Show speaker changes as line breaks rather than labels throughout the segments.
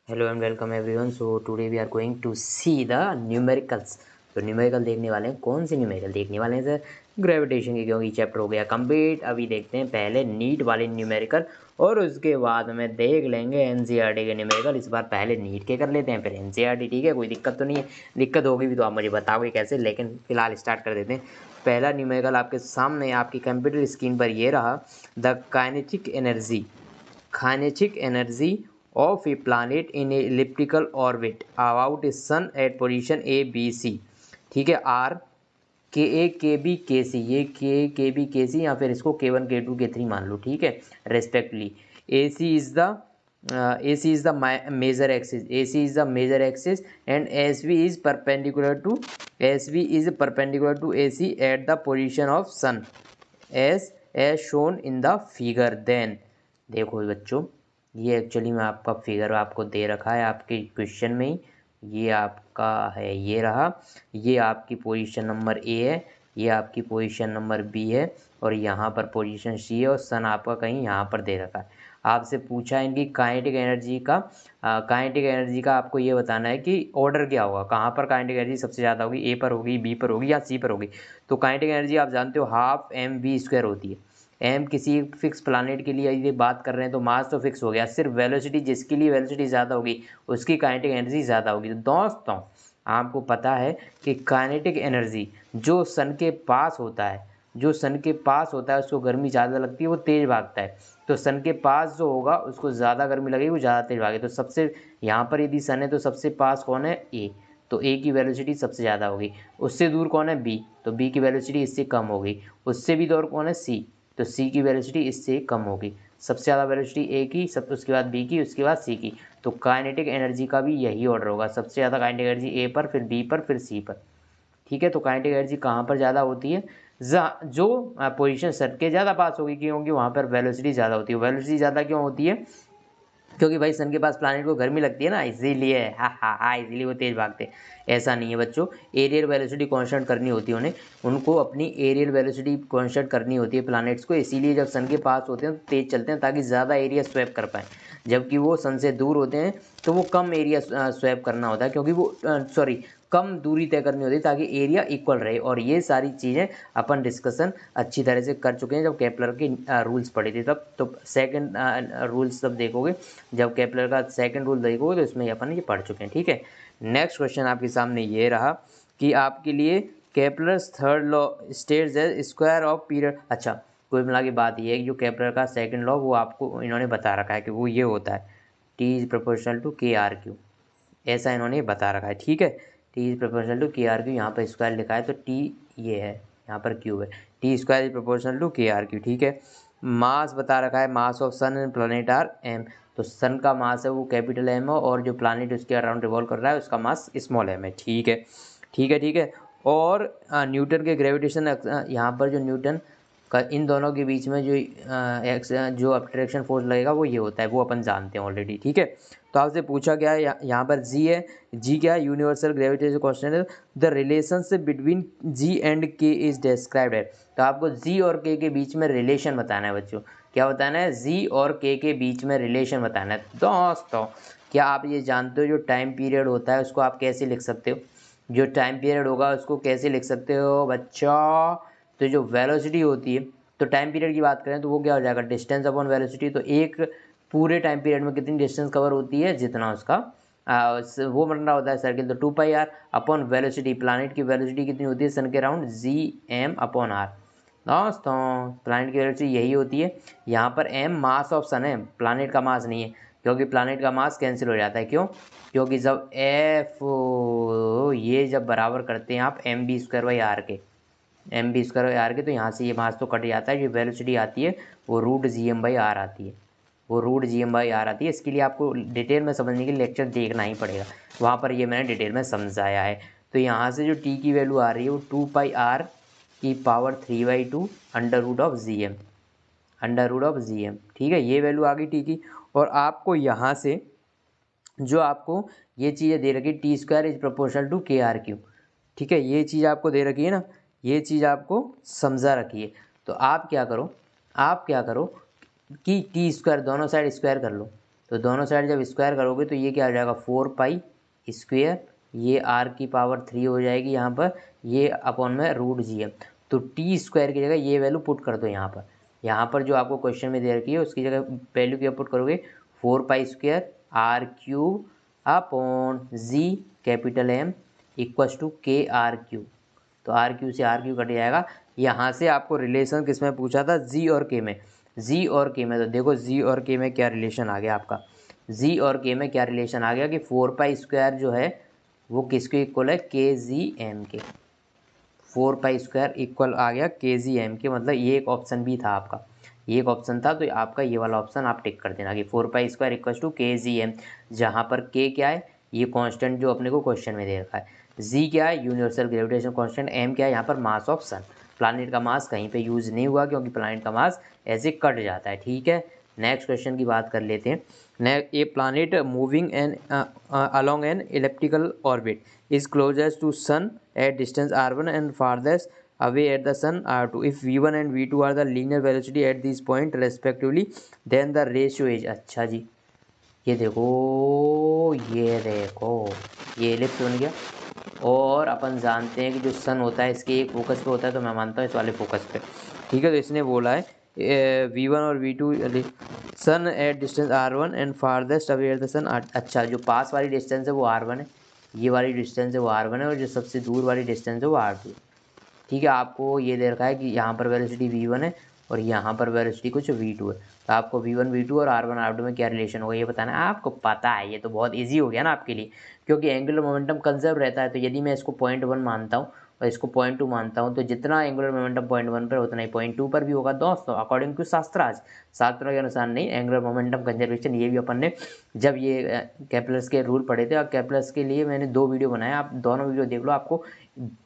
Hello and welcome everyone. So today we are going to see the numericals. तो numerical देखने वाले हैं, कौन से न्यूमेरिकल देखने वाले हैं सर? ग्रेविटेशन की, क्योंकि चैप्टर हो गया कंप्लीट। अभी देखते हैं पहले नीट वाले न्यूमेरिकल और उसके बाद में देख लेंगे एनसीईआरटी के न्यूमेरिकल। इस बार पहले नीट के कर लेते हैं फिर एनसीईआरटी, ठीक है? कोई दिक्कत तो नहीं है? दिक्कत होगी भी तो आप मुझे बताओगे कैसे, लेकिन फिलहाल स्टार्ट कर देते हैं। पहला न्यूमेरिकल आपके सामने आपकी कंप्यूटर स्क्रीन पर ये रहा, the kinetic energy of a planet in a elliptical orbit about its sun at position A B C। ठीक है, R के ए के बी के सी, ये के बी के सी या फिर इसको K1 K2 K3 मान लो, ठीक है, respectively. A C is the major axis, A C is the major axis and S V is perpendicular to A C at the position of sun as shown in the figure. Then देखो बच्चों, ये actually में आपका figure आपको दे रखा है आपके question में ही। ये आपका है, ये रहा, ये आपकी पोजीशन नंबर ए है, ये आपकी पोजीशन नंबर बी है और यहाँ पर पोजीशन सी है और सन आपका कहीं यहाँ पर दे रखा है। आपसे पूछा है इनकी काइनेटिक एनर्जी का आपको ये बताना है कि ऑर्डर क्या होगा, कहाँ पर काइनेटिक एनर्जी सबसे ज़्यादा होगी, ए पर होगी, बी पर होगी या सी पर होगी। तो काइनेटिक एनर्जी आप जानते हो हाफ एम वी स्क्वायर होती है। एम किसी फिक्स प्लानेट के लिए यदि बात कर रहे हैं तो मास तो फिक्स हो गया, सिर्फ वेलोसिटी, जिसके लिए वेलोसिटी ज़्यादा होगी उसकी काइनेटिक एनर्जी ज़्यादा होगी। तो दोस्तों आपको पता है कि काइनेटिक एनर्जी जो सन के पास होता है, उसको गर्मी ज़्यादा लगती है, वो तेज़ भागता है। तो सन के पास जो होगा उसको ज़्यादा गर्मी लगेगी, वो ज़्यादा तेज़ भागे। तो सबसे यहाँ पर यदि सन है तो सबसे पास कौन है? ए। तो ए की वेलोसिटी सबसे ज़्यादा होगी। उससे दूर कौन है? बी। तो बी की वेलोसिटी इससे कम होगी। उससे भी दूर कौन है? सी। तो सी की वेलोसिटी इससे कम होगी। सबसे ज़्यादा वेलोसिटी ए की, सब उसके बाद बी की, उसके बाद सी की। तो काइनेटिक एनर्जी का भी यही ऑर्डर होगा, सबसे ज़्यादा काइनेटिक एनर्जी ए पर, फिर बी पर, फिर सी पर। ठीक है, तो काइनेटिक एनर्जी कहाँ पर ज़्यादा होती है? जो पोजीशन सन के ज़्यादा पास होगी, क्योंकि वहाँ पर वेलोसिटी ज़्यादा होती है। वेलोसिटी ज़्यादा क्यों होती है? क्योंकि भाई सन के पास प्लानेट को गर्मी लगती है ना, इसीलिए। हाँ, इसीलिए वो तेज़ भागते हैं। ऐसा नहीं है बच्चों, एरियल वेलोसिटी कांस्टेंट करनी होती है उन्हें, उनको अपनी एरियल वेलोसिटी कांस्टेंट करनी होती है प्लानेट्स को, इसीलिए जब सन के पास होते हैं तो तेज़ चलते हैं ताकि ज़्यादा एरिया स्वैप कर पाएँ। जबकि वो सन से दूर होते हैं तो वो कम एरिया स्वैप करना होता है, क्योंकि वो कम दूरी तय करनी होती है ताकि एरिया इक्वल रहे। और ये सारी चीज़ें अपन डिस्कशन अच्छी तरह से कर चुके हैं जब केपलर के रूल्स पढ़े थे तब। तो सेकंड रूल्स तब देखोगे, जब केपलर का सेकंड रूल देखोगे तो इसमें अपन ये पढ़ चुके हैं, ठीक है। नेक्स्ट क्वेश्चन आपके सामने ये रहा कि आपके लिए Kepler's third law states as square of period. अच्छा, कोई मिला की बात ये है कि जो केपलर का सेकंड लॉ वो आपको इन्होंने बता रखा है कि वो ये होता है T is proportional to K R Q, ऐसा इन्होंने बता रखा है, ठीक है। T is proportional to K R Q, यहाँ पर स्क्वायर लिखा है तो टी ये है, यहाँ पर क्यूब है। T square is proportional to K R cube, ठीक है। मास बता रखा है, mass of sun and planet are M. तो सन का मास है वो कैपिटल एम है और जो प्लानेट उसके अराउंड रिवॉल्व कर रहा है उसका मास स्मॉल एम है, ठीक है, ठीक है, ठीक है। और न्यूटन के ग्रेविटेशन, यहाँ पर जो न्यूटन का इन दोनों के बीच में जो अट्रैक्शन फोर्स लगेगा वो ये होता है, वो अपन जानते हैं ऑलरेडी, ठीक है। तो आपसे पूछा गया है, यहाँ पर जी है, जी क्या है? यूनिवर्सल ग्रेविटेशन कांस्टेंट है। The relationship between ji and के इज डिस्क्राइब्ड है। तो आपको जी और के बीच में रिलेशन बताना है बच्चों। क्या बताना है? जी और के बीच में रिलेशन बताना है। दोस्तों क्या आप ये जानते हो जो टाइम पीरियड होता है उसको आप कैसे लिख सकते हो? जो टाइम पीरियड होगा उसको कैसे लिख सकते हो बच्चों? तो जो वेलोसिटी होती है, तो टाइम पीरियड की बात करें तो वो क्या हो जाएगा? Distance upon velocity. तो एक पूरे टाइम पीरियड में कितनी डिस्टेंस कवर होती है? जितना उसका वो बन रहा होता है सर्किल, तो 2πr अपॉन वेलोसिटी। प्लानेट की वेलोसिटी कितनी होती है सन के अराउंड? gm/r। दोस्तों प्लानेट की वेलोसिटी यही होती है। यहाँ पर m मास ऑफ सन है, प्लानेट का मास नहीं है, क्योंकि प्लानेट का मास कैंसिल हो जाता है। क्यों? क्योंकि जब ये जब बराबर करते हैं आप mv²/r के, mv²/r के, तो यहाँ से ये मास तो कट जाता है। जो वेलोसिटी आती है वो √gm/r आती है, आती है। इसके लिए आपको डिटेल में समझने के लिए लेक्चर देखना ही पड़ेगा, वहाँ पर ये मैंने डिटेल में समझाया है। तो यहाँ से जो टी की वैल्यू आ रही है वो 2πr की पावर 3/2 √gm, ठीक है, ये वैल्यू आ गई टी की। और आपको यहाँ से जो आपको ये चीज़ें दे रखी, T square is proportional to K R cube, ठीक है, ये चीज़ आपको दे रखी है ना, ये चीज़ आपको समझा रखी है। तो आप क्या करो कि टी स्क्वायर दोनों साइड स्क्वायर कर लो। तो दोनों साइड जब स्क्वायर करोगे तो ये क्या हो जाएगा 4 पाई स्क्वेयर, ये r की पावर 3 हो जाएगी यहाँ पर, ये अपॉन में √gm। तो टी स्क्वायर की जगह ये वैल्यू पुट कर दो यहाँ पर जो आपको क्वेश्चन में दे रखी है उसकी जगह वैल्यू क्या पुट करोगे 4 pi square r³ upon G capital M equals to KR³। तो R³ से R³ कट जाएगा। यहाँ से आपको रिलेशन किस में पूछा था, जी और के में। जी और के में तो देखो जी और के में क्या रिलेशन आ गया आपका, जी और के में क्या रिलेशन आ गया कि 4 पाई स्क्वायर जो है वो किसके इक्वल है KGM के। 4 पाई स्क्वायर इक्वल आ गया KGM के, मतलब ये एक ऑप्शन भी था आपका, ये एक ऑप्शन था तो आपका ये वाला ऑप्शन आप टिक कर देना कि 4 pi square equal to KGM, जहाँ पर के क्या है ये कांस्टेंट जो अपने को क्वेश्चन में दे रखा है, जी क्या है यूनिवर्सल ग्रेविटेशन कांस्टेंट, एम क्या है यहाँ पर मास ऑफ सन। प्लानिट का मास कहीं पे यूज़ नहीं हुआ क्योंकि प्लानिट का मास ऐसे कट जाता है। ठीक है, नेक्स्ट क्वेश्चन की बात कर लेते हैं। A planet moving an along an elliptical orbit is closest to sun at distance r1 and farthest away at the sun r2. If v1 and v2 are the linear velocity at these point respectively, then the ratio is। अच्छा जी, ये देखो ये ellipse बन गया, और अपन जानते हैं कि जो सन होता है इसके एक फोकस पे होता है, तो मैं मानता हूँ इस वाले फोकस पे। ठीक है, तो इसने बोला है v1 और v2 sun at distance r1 and farthest away at the sun. अच्छा, जो पास वाली डिस्टेंस है वो r1 है, ये वाली डिस्टेंस है वो r1 है, और जो सबसे दूर वाली डिस्टेंस है वो r2 है। ठीक है, आपको ये दे रखा है कि यहाँ पर वेलोसिटी v1 है और यहाँ पर वेलोसिटी कुछ v2 है, तो आपको v1 v2 और r1 r2 में क्या रिलेशन होगा ये बताना है। आपको पता है, ये तो बहुत इजी हो गया ना आपके लिए, क्योंकि एंगुलर मोमेंटम कंजर्व रहता है। तो यदि मैं इसको 0.1 मानता हूँ और इसको 0.2 मानता हूँ, तो जितना एंगुलर मोमेंटम 0.1 पर उतना ही 0.2 पर भी होगा दोस्तों, अकॉर्डिंग टू शास्त्रों के अनुसार नहीं, एंगुलर मोमेंटम कंजर्वेशन ये भी अपन ने जब ये केपलर्स के रूल पढ़े थे, और केपलर्स के लिए मैंने 2 वीडियो बनाए, आप दोनों वीडियो देख लो, आपको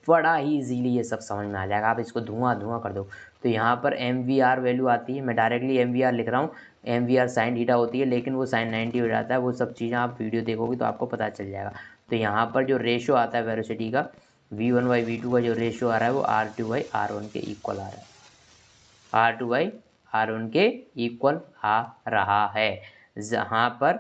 बड़ा ही इजीली ये सब समझ में आ जाएगा, आप इसको धुआं कर दो। तो यहाँ पर MVR वैल्यू आती है, मैं डायरेक्टली MVR लिख रहा हूँ, MVR साइन थीटा होती है, लेकिन वो साइन 90 हो जाता है, वो सब चीज़ें आप वीडियो देखोगे तो आपको पता चल जाएगा। तो यहाँ पर जो रेशो आता है वेलोसिटी का v1/v2 का जो रेशो आ रहा है वो r2/r1 के इक्वल आ रहा है, r2/r1 के इक्वल आ रहा है, जहाँ पर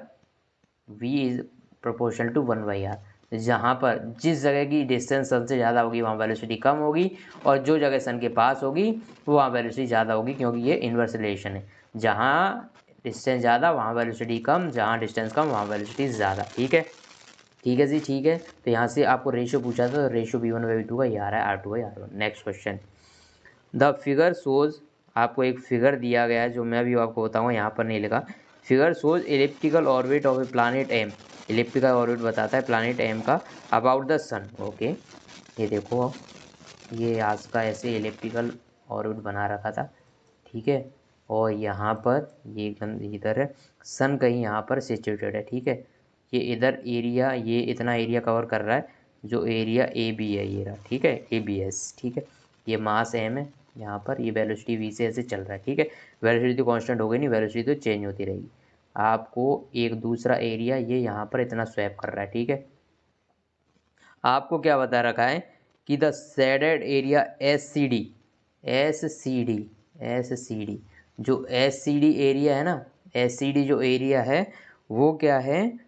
v is proportional to 1/r। जहाँ पर जिस जगह की डिस्टेंस सन से ज़्यादा होगी वहाँ वेलोसिटी कम होगी, और जो जगह सन के पास होगी वहाँ वेलोसिटी ज़्यादा होगी, क्योंकि ये इन्वर्स रिलेशन है। जहाँ डिस्टेंस ज़्यादा वहाँ वेलोसिटी कम, जहाँ डिस्टेंस कम वहाँ वेलोसिटी ज़्यादा। ठीक है, ठीक है जी, ठीक है। तो यहाँ से आपको रेशो पूछा था, तो रेशो v1/v2 का ये आ रहा है r2/r1। Next question, the figure shows, आपको एक फिगर दिया गया है जो मैं भी आपको बताऊँगा, यहाँ पर नहीं लिखा। Figure shows elliptical orbit of a planet M, elliptical orbit बताता है प्लानिट एम का अबाउट द सन। ओके, ये देखो, ये आज का ऐसे एलिप्टिकल ऑर्बिट बना रखा था। ठीक है, और यहाँ पर ये इधर है सन, कहीं यहाँ पर सिचुएटेड है। ठीक है, ये इधर एरिया, ये इतना एरिया कवर कर रहा है, जो एरिया AB है ये रहा। ठीक है, ABS। ठीक है, ये मास M है, यहाँ पर ये वेलोसिटी V से ऐसे चल रहा है। ठीक है, वेलोसिटी तो कांस्टेंट हो गई नहीं, वेलोसिटी तो चेंज होती रहेगी। आपको एक दूसरा एरिया ये यहाँ पर इतना स्वैप कर रहा है। ठीक है, आपको क्या बता रखा है कि द शेडेड एरिया SCD जो SCD एरिया है ना, SCD जो एरिया है वो क्या है,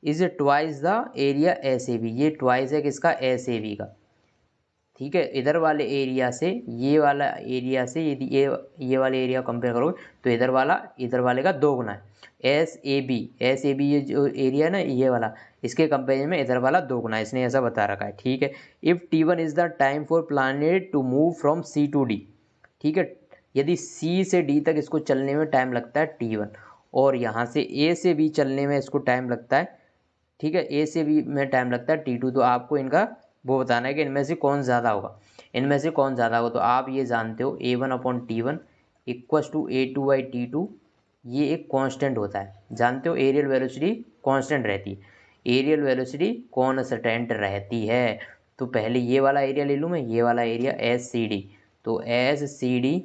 is twice the area SAB। ये ट्वाइस है किसका, SAB का। ठीक है, इधर वाले एरिया से ये वाला एरिया से यदि ये वाले एरिया कंपेयर करोगे तो इधर वाले का 2 गुना है। SAB ये जो एरिया है ना ये वाला, इसके कंपेरिजन में इधर वाला 2 गुना है, इसने ऐसा बता रखा है। ठीक है, if T1 is the time for planet to move from C to D। ठीक है, यदि C से D तक इसको चलने में टाइम लगता है T1, और यहाँ से A से B चलने में इसको टाइम लगता है, ठीक है, A से B में टाइम लगता है T2, तो आपको इनका वो बताना है कि इनमें से कौन ज़्यादा होगा, तो आप ये जानते हो A1/T1 इक्वस टू A2/T2, ये एक कांस्टेंट होता है, जानते हो, एरियल वेलोसिटी कांस्टेंट रहती है, एरियल वेलोसिटी कांस्टेंट रहती है। तो पहले ये वाला एरिया ले लूँ मैं, ये वाला एरिया SCD, तो SCD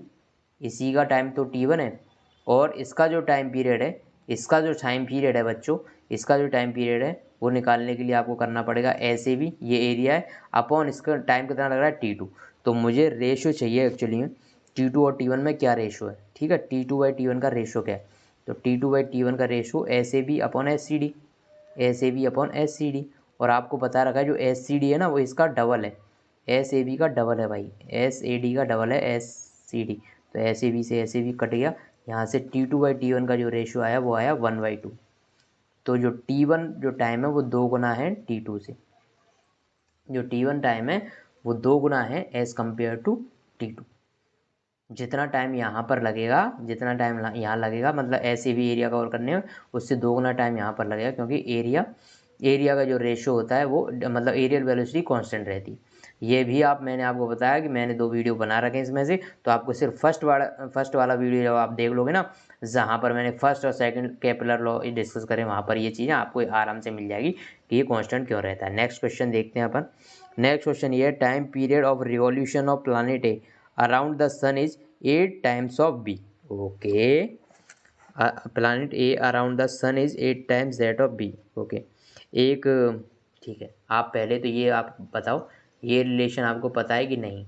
इसी का टाइम तो T1 है, और इसका जो टाइम पीरियड है, बच्चों, इसका जो टाइम पीरियड है वो निकालने के लिए आपको करना पड़ेगा SAB, ये एरिया है, अपॉन इसका टाइम कितना लग रहा है T2। तो मुझे रेशो चाहिए एक्चुअली में T2 और T1 में क्या रेशो है। ठीक है, T2/T1 का रेशो क्या है, तो T2/T1 का ratio SAB upon SCD, SAB upon SCD। और आपको बता रखा है जो SCD है ना वो इसका डबल है, SAB का डबल है भाई, SAD का डबल है SCD। तो SAB से SAB कट गया, यहाँ से T2/T1 का जो रेशो आया वो आया 1/2। तो जो T1 जो टाइम है वो 2 गुना है T2 से, जो T1 टाइम है वो 2 गुना है एज़ कम्पेयर टू T2। जितना टाइम यहाँ पर लगेगा, जितना टाइम यहाँ लगेगा मतलब ऐसे भी एरिया कवर करने में, उससे 2 गुना टाइम यहाँ पर लगेगा, क्योंकि एरिया का जो रेशो होता है वो मतलब एरियल वेलोसिटी कांस्टेंट रहती है। ये भी मैंने आपको बताया कि मैंने 2 वीडियो बना रखे हैं इसमें से, तो आपको सिर्फ फर्स्ट वाला वीडियो जब आप देख लोगे ना, जहाँ पर मैंने फर्स्ट और सेकंड केपलर लॉ डिस्कस करें, वहाँ पर ये चीज़ें आपको आराम से मिल जाएगी कि ये कांस्टेंट क्यों रहता है। नेक्स्ट क्वेश्चन देखते हैं अपन। नेक्स्ट क्वेश्चन ये है, time period of revolution of planet A around the sun is 8 times of B. Okay. Planet A around the sun is 8 times that of B. Okay. एक ठीक है, आप पहले तो ये आप बताओ ये रिलेशन आपको पता है कि नहीं।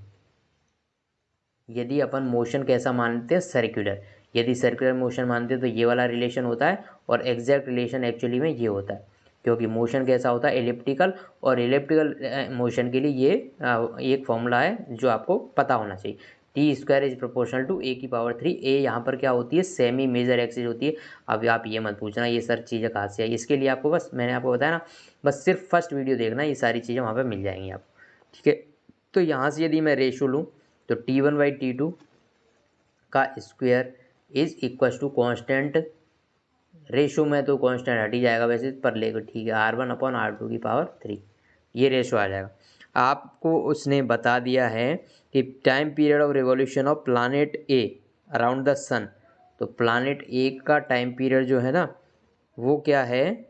यदि अपन मोशन कैसा मानते हैं, सर्कुलर, यदि सर्कुलर मोशन मानते हैं तो ये वाला रिलेशन होता है, और एग्जैक्ट रिलेशन एक्चुअली में ये होता है, क्योंकि मोशन कैसा होता है, एलिप्टिकल, और एलिप्टिकल मोशन के लिए ये एक फॉर्मूला है जो आपको पता होना चाहिए। T² is proportional to A⁻3। ए यहाँ पर क्या होती है, सेमी मेजर एक्सिस होती है। अब आप ये मत पूछना ये सर चीज़ें कहाँ से आई, इसके लिए आपको बस मैंने आपको बताया ना, बस सिर्फ फर्स्ट वीडियो देखना, ये सारी चीज़ें वहाँ पर मिल जाएंगी आपको, ठीक है। तो यहाँ से यदि मैं रेशो लूँ तो T1/T2 का square is equal to constant, ratio में तो कॉन्स्टेंट हट ही जाएगा वैसे पर लेकर, ठीक है, R1/R2⁻3 ये रेशो आ जाएगा। आपको उसने बता दिया है कि time period of revolution of planet A around the sun, तो प्लानेट ए का टाइम पीरियड जो है ना वो क्या है,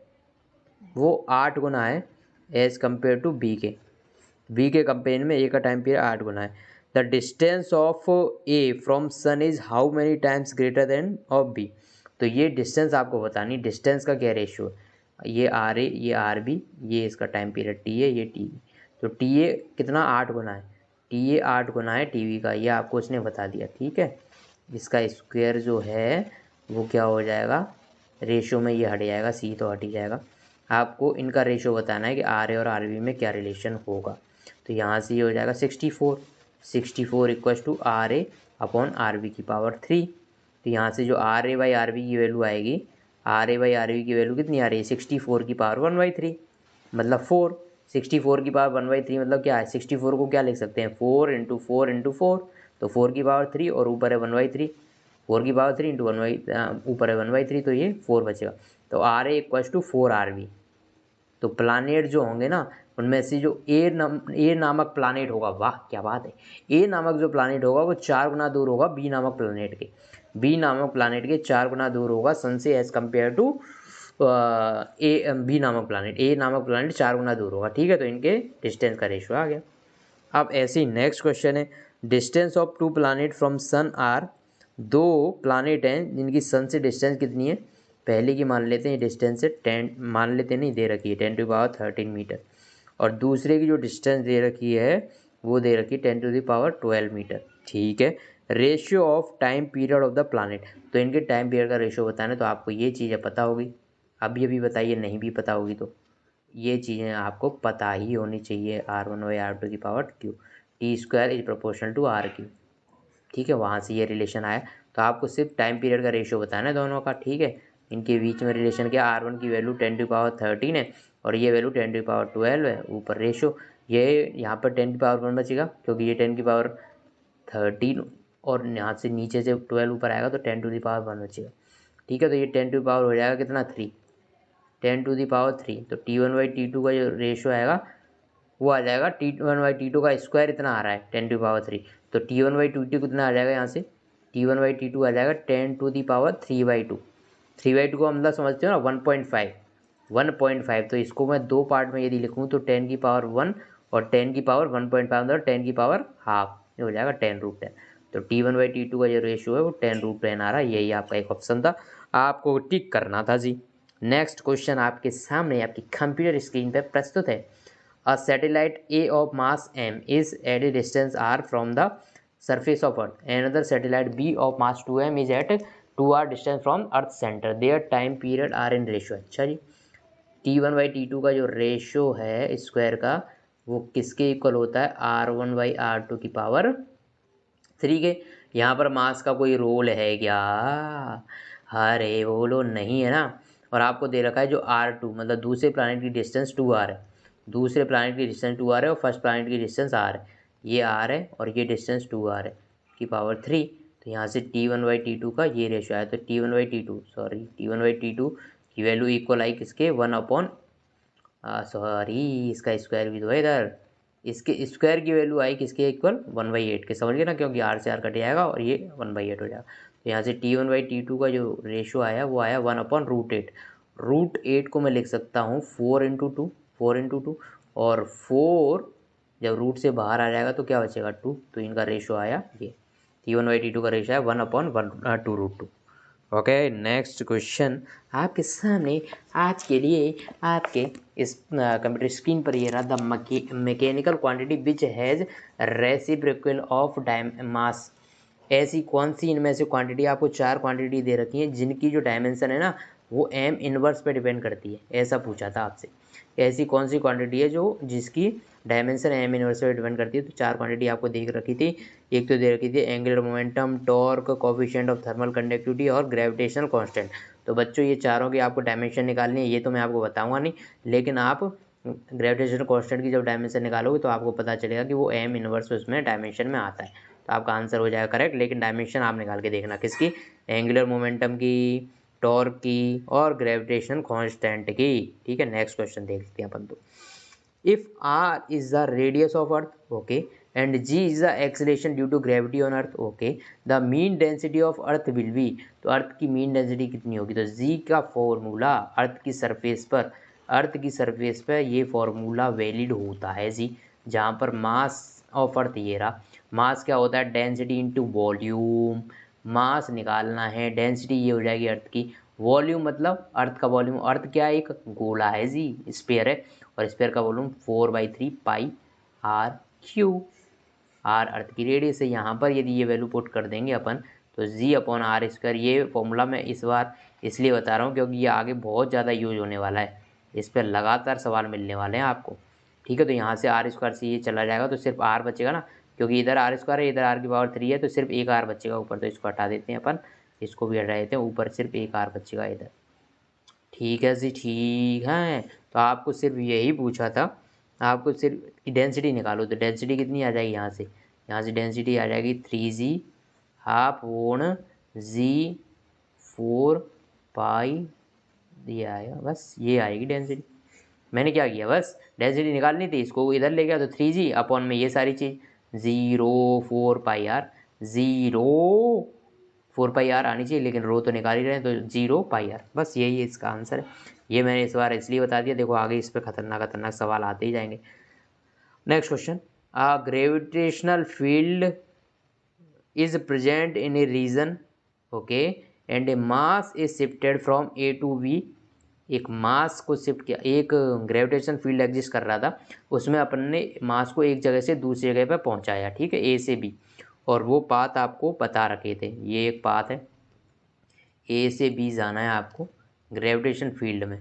वो 8 गुना है एज़ कम्पेयर टू बी के कंपेयर में ए का टाइम पीरियड 8 गुना है। The distance of A from sun is how many times greater than of B. तो ये डिस्टेंस आपको बतानी, डिस्टेंस का क्या रेशियो है, ये आर ए, ये आर बी, ये इसका टाइम पीरियड टी ए, ये टी बी। तो टी ए कितना 8 गुना है, टी ए 8 गुना है टी बी का, ये आपको उसने बता दिया, ठीक है। इसका स्क्वायर जो है वो क्या हो जाएगा, रेशियो में ये हट जाएगा, सी तो हट ही जाएगा। आपको इनका रेशियो बताना है कि आर ए और आर बी में क्या रिलेशन होगा। तो यहाँ से ये हो जाएगा 64 equals to R A upon R B की पावर 3। तो यहाँ से जो R A by R B की वैल्यू आएगी, R A by R B की वैल्यू कितनी आ रही है, 64 की पावर 1/3 मतलब 4। 64 की पावर 1/3 मतलब क्या है, 64 को क्या लिख सकते हैं, 4 × 4 × 4, तो 4 की पावर 3 और ऊपर है 1/3, 4 की पावर 3 × ऊपर है 1/3, तो ये 4 बचेगा। तो R A equals to 4 R B. तो प्लानेट जो होंगे ना उनमें से जो ए नामक प्लानेट होगा, वाह क्या बात है, ए नामक जो प्लानेट होगा वो 4 गुना दूर होगा बी नामक प्लानेट के, बी नामक प्लानेट के 4 गुना दूर होगा सन से एज़ कम्पेयर टू बी नामक प्लानेट, ए नामक प्लानेट 4 गुना दूर होगा, ठीक है। तो इनके डिस्टेंस का रेशियो आ गया। अब ऐसे ही नेक्स्ट क्वेश्चन है, distance of 2 planet from sun are, 2 planet हैं जिनकी सन से डिस्टेंस कितनी है, पहले की मान लेते हैं डिस्टेंस है 10, मान लेते नहीं दे रखी है 10⁻13 मीटर, और दूसरे की जो डिस्टेंस दे रखी है वो दे रखी है 10⁻12 मीटर, ठीक है। Ratio of time period of the planet, तो इनके टाइम पीरियड का रेशियो बताना, तो आपको ये चीज़ें पता होगी, अब ये भी बताइए नहीं भी पता होगी तो ये चीज़ें आपको पता ही होनी चाहिए, R1/R2 की power cube, T² is proportional to R cube, ठीक है। वहाँ से ये रिलेशन आया, तो आपको सिर्फ टाइम पीरियड का रेशियो बताना है दोनों का, ठीक है। इनके बीच में रिलेशन क्या, R1 की वैल्यू 10⁻13 है और ये वैल्यू 10⁻12 है, ऊपर रेशियो, ये यहाँ पर 10⁻1 बचेगा क्योंकि ये 10⁻13 और यहाँ से नीचे से 12 ऊपर आएगा तो 10⁻1 बचेगा, ठीक है। तो ये 10 टू पावर हो जाएगा कितना 3, 10⁻3। तो T1/T2 का जो रेशियो आएगा वो आ जाएगा, T1/T2 का स्क्वायर इतना आ रहा है 10⁻3, तो T1/T2 कितना आ जाएगा, यहाँ से T1/T2 आ जाएगा 10⁻3/2। 3/2 को मतलब समझते हो ना 1.5, तो इसको मैं 2 पार्ट में यदि लिखूँ तो 10⁻1 और 10⁻1.5 मतलब 10⁻½ ये हो जाएगा 10√10। तो T1/T2 का जो रेशियो है वो 10√10 आ रहा है, यही आपका एक ऑप्शन था, आपको टिक करना था जी। नेक्स्ट क्वेश्चन आपके सामने आपकी कंप्यूटर स्क्रीन पर प्रस्तुत है। A satellite A of mass m is at a distance r from the surface of Earth. Another satellite B of mass 2m is at 2 R distance from earth centre, their time period are in ratio. अच्छा जी, T1/T2 का जो ratio है square का वो किसके equal होता है, R1/R2 की पावर 3 के। यहाँ पर मास का कोई रोल है क्या, अरे बोलो नहीं है ना। और आपको दे रखा है जो R2 मतलब दूसरे प्लानट की डिस्टेंस 2R है, दूसरे प्लानट की डिस्टेंस 2R है और फर्स्ट प्लानट की डिस्टेंस R है, ये R है और ये डिस्टेंस 2R है की पावर 3। तो यहाँ से T1/T2 का ये रेशो आया, तो T1/T2 की वैल्यू इक्वल आई किसके, 1 सॉरी इसका स्क्वायर भी तो है इधर, इसके स्क्वायर की वैल्यू आई किसके इक्वल 1/8 के, समझ गए ना, क्योंकि R से R कट जाएगा और ये 1/8 हो जाएगा। तो यहाँ से T1/T2 का जो रेशो आया वो आया 1/√8। √8 को मैं लिख सकता हूँ 4 × 2 और 4 जब रूट से बाहर आ जाएगा तो क्या बचेगा 2, तो इनका रेशो आया ये T1/T2 का रेशो है 1/2√2। ओके, नेक्स्ट क्वेश्चन आपके सामने आज के लिए आपके इस कंप्यूटर स्क्रीन पर ये रहा, the mechanical quantity which has reciprocal of mass. ऐसी कौन सी इनमें से क्वांटिटी, आपको 4 क्वांटिटी दे रखी हैं जिनकी जो डायमेंशन है ना वो m इनवर्स पे डिपेंड करती है, ऐसा पूछा था आपसे। ऐसी कौन सी क्वांटिटी है जो जिसकी डायमेंशन m इनवर्स पे डिपेंड करती है, तो 4 क्वांटिटी आपको देख रखी थी। एक तो दे रखी थी angular momentum, torque, coefficient of thermal conductivity और ग्रेविटेशनल कांस्टेंट। तो बच्चों ये चारों की आपको डायमेंशन निकालनी है, ये तो मैं आपको बताऊंगा नहीं, लेकिन आप ग्रेविटेशनल कांस्टेंट की जब डायमेंशन निकालोगे तो आपको पता चलेगा कि वो m इनवर्स उसमें डायमेंशन में आता है, तो आपका आंसर हो जाएगा करेक्ट। लेकिन डायमेंशन आप निकाल के देखना किसकी, एंगुलर मोमेंटम की, टॉर्क की और ग्रेविटेशन कांस्टेंट की। ठीक है, नेक्स्ट क्वेश्चन देखते हैं अपन। तो if r is the radius of earth, okay, and g is the acceleration due to gravity on earth, okay, the mean density of earth will be, तो अर्थ की मीन डेंसिटी कितनी होगी, तो g का formula अर्थ की सरफेस पर ये formula valid होता है जी, जहाँ पर मास ऑफ अर्थ ये रहा, मास क्या होता है डेंसिटी इनटू वॉल्यूम, मास निकालना है, डेंसिटी ये हो जाएगी अर्थ की, वॉल्यूम मतलब अर्थ का वॉल्यूम, अर्थ क्या है एक गोला है जी, स्फीयर है, और स्फीयर का वॉल्यूम 4/3 पाई r3, r अर्थ की रेडियस है। यहाँ पर यदि ये वैल्यू पुट कर देंगे अपन तो g/r², ये फॉर्मूला मैं इस बार इसलिए बता रहा हूँ क्योंकि ये आगे बहुत ज़्यादा यूज होने वाला है, इस पर लगातार सवाल मिलने वाले हैं आपको। ठीक है, तो यहाँ से r² से ये चला जाएगा तो सिर्फ r बचेगा ना, क्योंकि इधर r² है, इधर r की पावर 3 है, तो सिर्फ एक r बचेगा ऊपर, तो इसको हटा देते हैं अपन, इसको भी हटा देते हैं, ऊपर सिर्फ एक r बचेगा इधर। ठीक है जी, ठीक है, तो आपको सिर्फ यही पूछा था, आपको सिर्फ डेंसिटी निकालो, तो डेंसिटी कितनी आ जाएगी यहाँ से डेंसिटी आ जाएगी 3g ½g4 ये आएगा, बस ये आएगी डेंसिटी। मैंने क्या किया, बस डेंसिटी निकालनी थी, इसको इधर ले गया तो 3g अपॉन में ये सारी चीज़ 0.4πr 0.4πr आनी चाहिए, लेकिन रो तो निकाल ही रहे हैं तो 0πr, बस यही इसका आंसर है। ये मैंने इस बार इसलिए बता दिया, देखो आगे इस पर खतरनाक सवाल आते ही जाएंगे। Next question, gravitational field is present in a region, okay, and a mass is shifted from A to B, एक मास को शिफ्ट किया, एक ग्रेविटेशन फील्ड एग्जिस्ट कर रहा था, उसमें अपन ने मास को एक जगह से दूसरी जगह पर पहुंचाया, ठीक है, ए से बी, और वो पाथ आपको बता रखे थे, ये एक पाथ है, ए से बी जाना है आपको ग्रेविटेशन फील्ड में,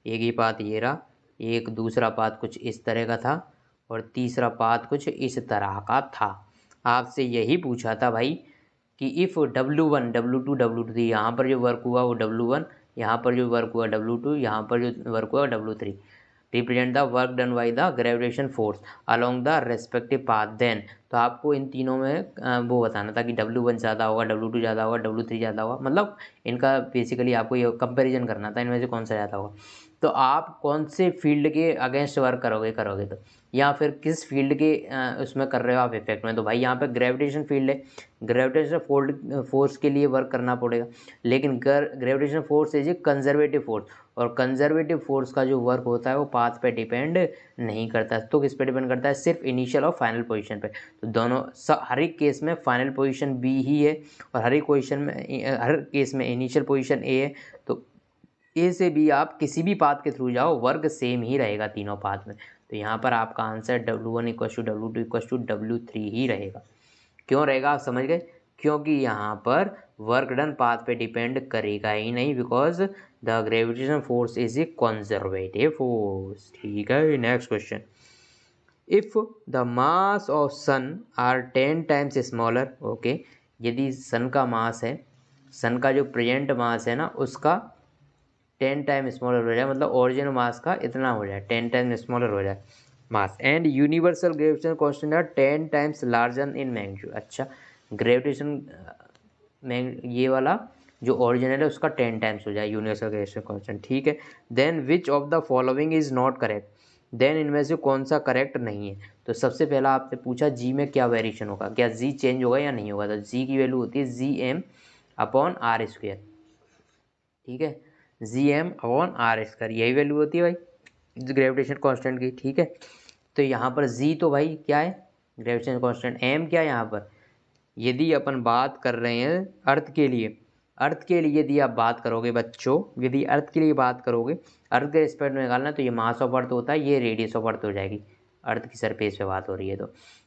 एक ही पाथ ये रहा, एक दूसरा पाथ कुछ इस तरह का था और तीसरा पाथ कुछ इस तरह का था। आपसे यही पूछा था भाई कि इफ़ W1 W2 W3, यहाँ पर जो वर्क हुआ वो W1, यहाँ पर जो वर्क हुआ W2, यहाँ पर जो वर्क हुआ W3, represent the work done by the gravitation force along the respective path, then, तो आपको इन तीनों में वो बताना था कि W1 ज़्यादा होगा, W2 ज़्यादा होगा, W3 ज़्यादा होगा, मतलब इनका बेसिकली आपको ये कंपैरिजन करना था इनमें से कौन सा ज़्यादा होगा। तो आप कौन से फील्ड के अगेंस्ट वर्क करोगे तो, या फिर किस फील्ड के उसमें कर रहे हो आप इफेक्ट में, तो भाई यहाँ पे ग्रेविटेशन फील्ड है, ग्रेविटेशन फोर्स के लिए वर्क करना पड़ेगा, लेकिन gravitation force is a conservative force, और कंजर्वेटिव फोर्स का जो वर्क होता है वो पाथ पे डिपेंड नहीं करता, तो किस पे डिपेंड करता है, सिर्फ इनिशियल और फाइनल पोजीशन पे। तो दोनों हर एक केस में फाइनल पोजीशन बी ही है, और हर केस में इनिशियल पोजीशन ए है, तो ए से बी आप किसी भी पाथ के थ्रू जाओ वर्क सेम ही रहेगा तीनों पाथ में। तो यहाँ पर आपका आंसर W1 = W2 = W3 ही रहेगा। क्यों रहेगा आप समझ गए, क्योंकि यहाँ पर वर्क डन पाथ पे डिपेंड करेगा ही नहीं, because the gravitation force is a conservative force. ठीक है, next question, if the mass of sun are 10 times smaller, okay, यदि सन का मास है, सन का जो प्रेजेंट मास है ना उसका 10 टाइम स्मॉलर हो जाए, मतलब ओरिजिनल मास का इतना हो जाए, 10 टाइम स्मॉलर हो जाए mass, and universal gravitation constant are 10 times larger in magnitude. अच्छा, ग्रेविटेशन ये वाला जो ओरिजिनल है उसका 10 टाइम्स हो जाए यूनिवर्सल ग्रेविटेशन कांस्टेंट। ठीक है, then which of the following is not correct, then इनमें से कौन सा करेक्ट नहीं है। तो सबसे पहला आपसे पूछा जी में क्या वेरिएशन होगा, क्या जी चेंज होगा या नहीं होगा। तो जी की वैल्यू होती है G M upon R square. ठीक है, G M upon R square यही वैल्यू होती है भाई ग्रेविटेशन कांस्टेंट की। ठीक है, तो यहाँ पर जी तो भाई क्या है ग्रेविटेशन कांस्टेंट, एम क्या है यहाँ पर, यदि अपन बात कर रहे हैं अर्थ के लिए, अर्थ के लिए यदि आप बात करोगे बच्चों, यदि अर्थ के लिए बात करोगे, अर्थ के रिस्पेक्ट में निकालना, तो ये मास ऑफ अर्थ होता है, ये रेडियस ऑफ अर्थ हो जाएगी, अर्थ की सरफेस पे बात हो रही है।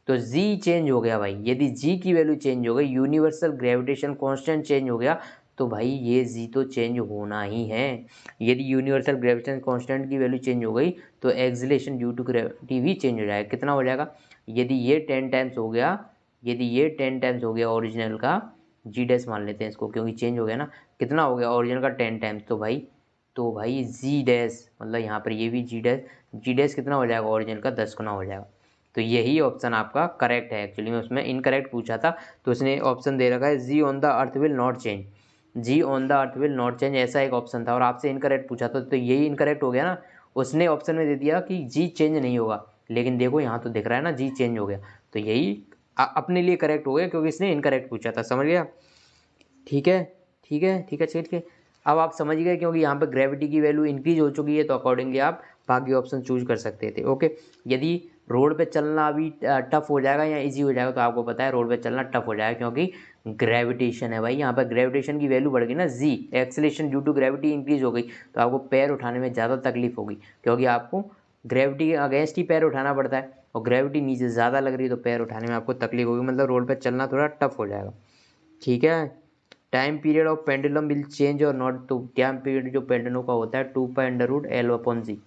तो जी चेंज हो गया भाई, यदि जी की वैल्यू चेंज हो गई, यूनिवर्सल ग्रेविटेशन कांस्टेंट चेंज हो गया, तो भाई ये जी तो चेंज होना ही है। यदि यूनिवर्सल ग्रेविटेशन कांस्टेंट की वैल्यू चेंज हो गई तो एक्सीलरेशन ड्यू टू ग्रेविटी भी चेंज हो जाएगा। कितना हो जाएगा, यदि ये 10 टाइम्स हो गया, यदि ये 10 टाइम्स हो गया ओरिजिनल का, जी डैश मान लेते हैं इसको क्योंकि चेंज हो गया ना, कितना हो गया ओरिजिनल का 10 टाइम्स, तो भाई जी डैश मतलब यहाँ पर ये भी जी डैश कितना हो जाएगा ओरिजिनल का 10 गुना हो जाएगा। तो यही ऑप्शन आपका करेक्ट है। एक्चुअली में उसमें इनकरेक्ट पूछा था तो उसने ऑप्शन दे रखा है g on the earth will not change, g on the earth will not change, ऐसा एक ऑप्शन था और आपसे इनकरेक्ट पूछा था तो यही इनकरेक्ट हो गया ना। उसने ऑप्शन में दे दिया कि जी चेंज नहीं होगा, लेकिन देखो यहाँ तो दिख रहा है ना जी चेंज हो गया, तो यही अपने लिए करेक्ट हो गया क्योंकि इसने इनकरेक्ट पूछा था। समझ गया, ठीक है, ठीक है, ठीक है, ठीक है। अब आप समझ गए क्योंकि यहाँ पर ग्रेविटी की वैल्यू इंक्रीज हो चुकी है तो अकॉर्डिंगली आप बाकी ऑप्शन चूज कर सकते थे। ओके, यदि रोड पे चलना अभी टफ हो जाएगा या इजी हो जाएगा, तो आपको पता है रोड पे चलना टफ हो जाएगा क्योंकि ग्रेविटेशन है भाई, यहाँ पर ग्रेविटेशन की वैल्यू बढ़ गई ना, g acceleration due to gravity increase हो गई, तो आपको पैर उठाने में ज़्यादा तकलीफ होगी क्योंकि आपको ग्रेविटी के अगेंस्ट ही पैर उठाना पड़ता है और ग्रेविटी नीचे ज़्यादा लग रही है तो पैर उठाने में आपको तकलीफ होगी, मतलब रोड पर चलना थोड़ा टफ हो जाएगा। ठीक है, time period of pendulum will change or not, तो टाइम पीरियड जो पेंडुलम का होता है 2 pi under root L upon g,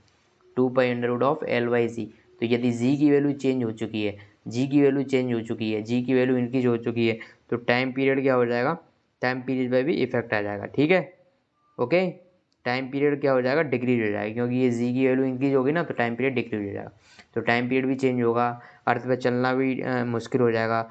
2 pi under root of L by g. तो यदि जी की वैल्यू चेंज हो चुकी है, जी की वैल्यू चेंज हो चुकी है, जी की वैल्यू इंक्रीज हो चुकी है, तो टाइम पीरियड क्या हो जाएगा, टाइम पीरियड पर भी इफेक्ट आ जाएगा। ठीक है, ओके, टाइम पीरियड क्या हो जाएगा डिक्रीज हो जाएगा क्योंकि ये जी की वैल्यू इंक्रीज होगी ना तो टाइम पीरियड डिक्रीज हो जाएगा, तो टाइम पीरियड भी चेंज होगा, अर्थ पे चलना भी मुश्किल हो जाएगा।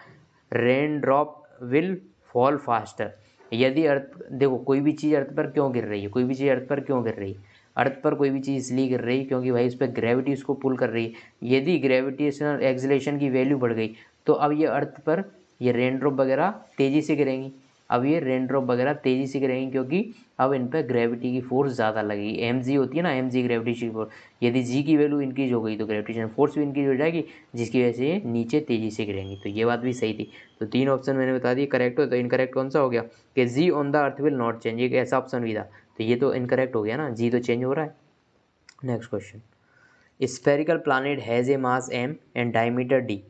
Rain drop will fall faster, यदि अर्थ देखो कोई भी चीज़ अर्थ पर क्यों गिर रही है, कोई भी चीज़ अर्थ पर क्यों गिर रही है, अर्थ पर कोई भी चीज़ इसलिए गिर रही है क्योंकि भाई उस पर ग्रेविटी उसको पुल कर रही है। यदि ग्रेविटेशनल एक्सीलरेशन की वैल्यू बढ़ गई तो अब ये अर्थ पर ये रेन ड्रॉप वगैरह तेज़ी से गिरेंगी, अब ये रेन ड्रॉप वगैरह तेज़ी से गिरेंगी क्योंकि अब इन पर ग्रेविटी की फोर्स ज़्यादा लगेगी, एम जी होती है ना, एम जी ग्रेविटेशन फोर्स, यदि जी की वैल्यू इंक्रीज हो गई तो ग्रेविटेशन फोर्स भी इंक्रीज हो जाएगी जिसकी वजह से ये नीचे तेज़ी से गिरेंगी। तो ये बात भी सही थी, तो 3 ऑप्शन मैंने बता दी करेक्ट हो, तो इनकरेक्ट कौन सा हो गया कि g on the earth will not change, एक ऐसा ऑप्शन भी था, तो ये तो इनकरेक्ट हो गया ना, जी तो चेंज हो रहा है। Next question, spherical planet has a mass M and diameter D,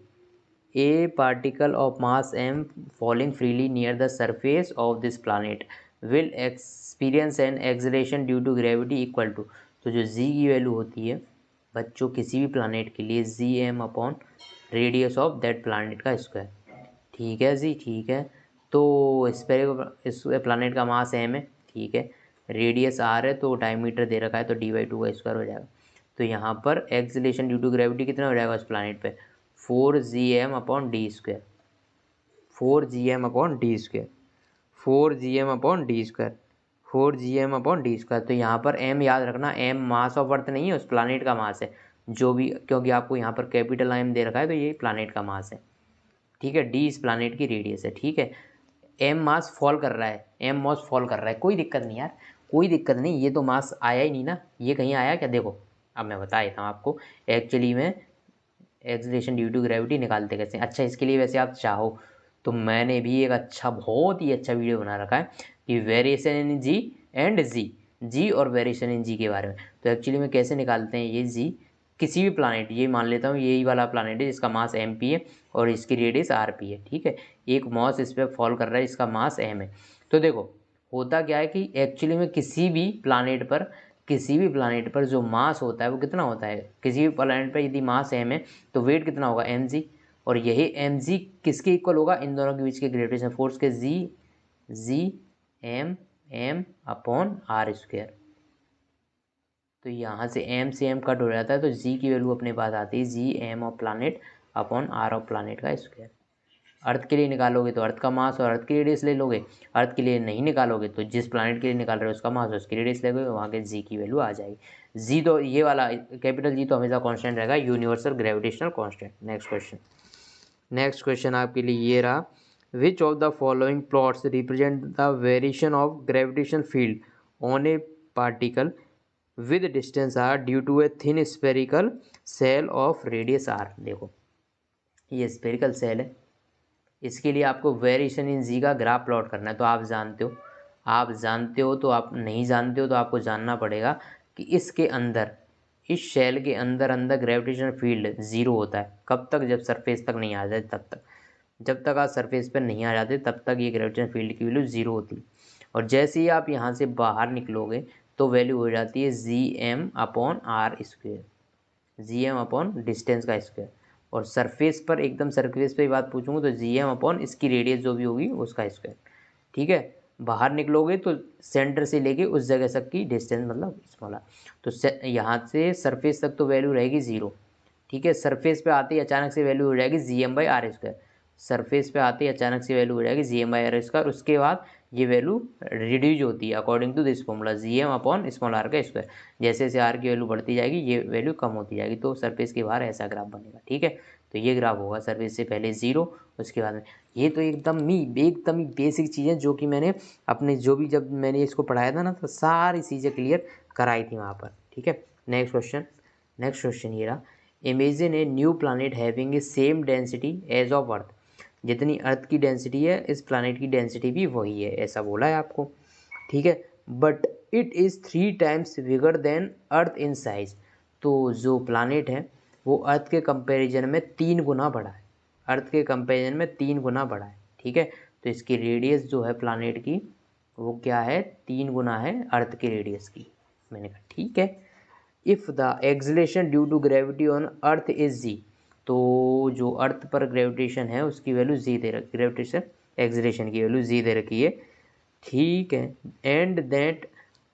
a particle of mass m falling freely near the surface of this planet will experience an acceleration due to gravity equal to, तो जो z की value होती है बच्चों किसी भी planet के लिए G M upon radius of that planet का स्क्वायर। ठीक है जी, ठीक है, तो इस प्लानेट का मास एम है, ठीक है, रेडियस आर है, तो डायमीटर दे रखा है तो डी/2 का स्क्वायर हो जाएगा। तो यहाँ पर एक्सीलरेशन ड्यू टू ग्रेविटी कितना हो जाएगा उस प्लानेट पे 4gm/d², 4gm/d², 4gm/d², 4gm/d²। तो यहाँ पर m याद रखना, m मास ऑफ अर्थ नहीं है, उस प्लानेट का मास है जो भी, क्योंकि आपको यहाँ पर कैपिटल m दे रखा है तो ये प्लानेट का मास है। ठीक है, डी इस प्लानेट की रेडियस है। ठीक है, एम मास फॉल कर रहा है, एम मास फॉल कर रहा है, कोई दिक्कत नहीं यार, कोई दिक्कत नहीं, ये तो मास आया ही नहीं ना, ये कहीं आया क्या, देखो अब मैं बता देता हूँ आपको एक्चुअली में एक्सीलरेशन ड्यू टू ग्रेविटी निकालते कैसे। अच्छा, इसके लिए वैसे आप चाहो तो मैंने भी एक अच्छा बहुत ही अच्छा वीडियो बना रखा है कि वेरिएशन इन जी एंड जी और वेरिएशन इन जी के बारे में। तो एक्चुअली में कैसे निकालते हैं ये जी, किसी भी प्लानेट, ये मान लेता हूँ यही वाला प्लानेट है जिसका मास एम पी है और इसकी रेडियस आर पी है। ठीक है, एक मास इस पर फॉल कर रहा है, इसका मास एम है, तो देखो होता क्या है कि एक्चुअली में किसी भी प्लानेट पर जो मास होता है वो कितना होता है, किसी भी प्लानेट पर यदि मास m है तो वेट कितना होगा mg, और यही mg किसके इक्वल होगा, इन दोनों के बीच के ग्रेविटेशन फोर्स के G M M upon R square. तो यहाँ से m से m कट हो जाता है तो g की वैल्यू अपने पास आती है G M of planet upon R of planet का स्क्वायर। अर्थ के लिए निकालोगे तो अर्थ का मास और अर्थ की रेडियस ले लोगे, अर्थ के लिए नहीं निकालोगे तो जिस प्लानेट के लिए निकाल रहे हो उसका मास और उसकी रेडियस ले लोगे, वहाँ के जी की वैल्यू आ जाएगी। जी तो ये वाला कैपिटल जी तो हमेशा कांस्टेंट रहेगा, universal gravitational constant. Next question आपके लिए ये रहा, which of the following plots represent the variation of gravitation field on a particle with distance R due to a thin spherical shell of radius R. देखो ये spherical cell है, इसके लिए आपको वेरिएशन इन जी का ग्राफ प्लॉट करना है। तो आप जानते हो तो आप नहीं जानते हो तो आपको जानना पड़ेगा कि इसके अंदर, इस शेल के अंदर ग्रेविटेशनल फील्ड ज़ीरो होता है। कब तक, जब सरफेस तक नहीं आ जाए तब तक। जब तक आप सरफेस पर नहीं आ जाते तब तक ये ग्रेविटेशनल फील्ड की वैल्यू ज़ीरो होती है। और जैसे ही आप यहाँ से बाहर निकलोगे तो वैल्यू हो जाती है G M upon R square, G M upon distance का स्क्वायर। और सरफेस पर, एकदम सरफेस पे ही बात पूछूंगा तो जी एम अपॉन इसकी रेडियस जो भी होगी उसका स्क्वायर। ठीक है, बाहर निकलोगे तो सेंटर से लेके उस जगह तक की डिस्टेंस मतलब स्मॉल आर। तो यहाँ से सरफेस तक तो वैल्यू रहेगी ज़ीरो। ठीक है, सरफेस पे आते ही अचानक से वैल्यू हो जाएगी G M by R square. Surface पे आते ही अचानक से वैल्यू हो जाएगी G M by R square. उसके बाद ये वैल्यू रिड्यूज होती है according to this formula G M upon small R का स्क्वायर। जैसे जैसे आर की वैल्यू बढ़ती जाएगी ये वैल्यू कम होती जाएगी, तो सरफेस के बाहर ऐसा ग्राफ बनेगा। ठीक है, तो ये ग्राफ होगा सरफेस से पहले ज़ीरो, उसके बाद में। ये तो एकदम ही बेसिक चीज़ें जो कि मैंने अपने जब मैंने इसको पढ़ाया था ना तो सारी चीज़ें क्लियर कराई थी वहाँ पर। ठीक है, नेक्स्ट क्वेश्चन ये रहा, imagine a new planet having a same density as of earth. जितनी अर्थ की डेंसिटी है इस प्लानट की डेंसिटी भी वही है, ऐसा बोला है आपको। ठीक है, but it is 3 times bigger than earth in size. तो जो प्लानट है वो अर्थ के कंपैरिजन में 3 गुना बड़ा है, अर्थ के कंपैरिजन में 3 गुना बड़ा है। ठीक है, तो इसकी रेडियस जो है प्लानट की वो क्या है, 3 गुना है अर्थ की रेडियस की। मैंने कहा ठीक है। If the acceleration due to gravity on earth is g, तो जो अर्थ पर ग्रेविटेशन है उसकी वैल्यू जी दे रखी, ग्रेविटेशन एक्सलेशन की वैल्यू जी दे रखी है। ठीक है, and that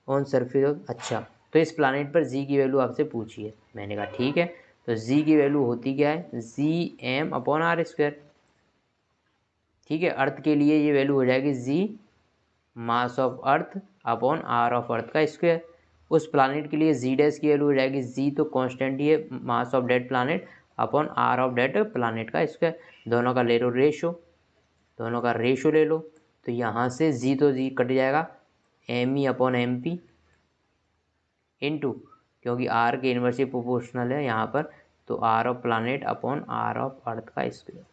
on surface of, अच्छा तो इस प्लानट पर जी की वैल्यू आपसे पूछी है। मैंने कहा ठीक है, तो जी की वैल्यू होती क्या है, G M upon R square. ठीक है, अर्थ के लिए ये वैल्यू हो जाएगी G mass of earth upon R of earth का स्क्वायर। उस प्लानट के लिए जी डैश की वैल्यू हो जाएगी, जी तो कांस्टेंट ही है, mass of that planet upon R of that planet का स्क्वायर। दोनों का ले लो रेशो, दोनों का रेशो ले लो, तो यहाँ से जी तो जी कट जाएगा, M E upon M P into, क्योंकि आर के इन्वर्सली प्रोपोर्शनल है यहाँ पर, तो R of planet upon R of earth का स्क्वायर।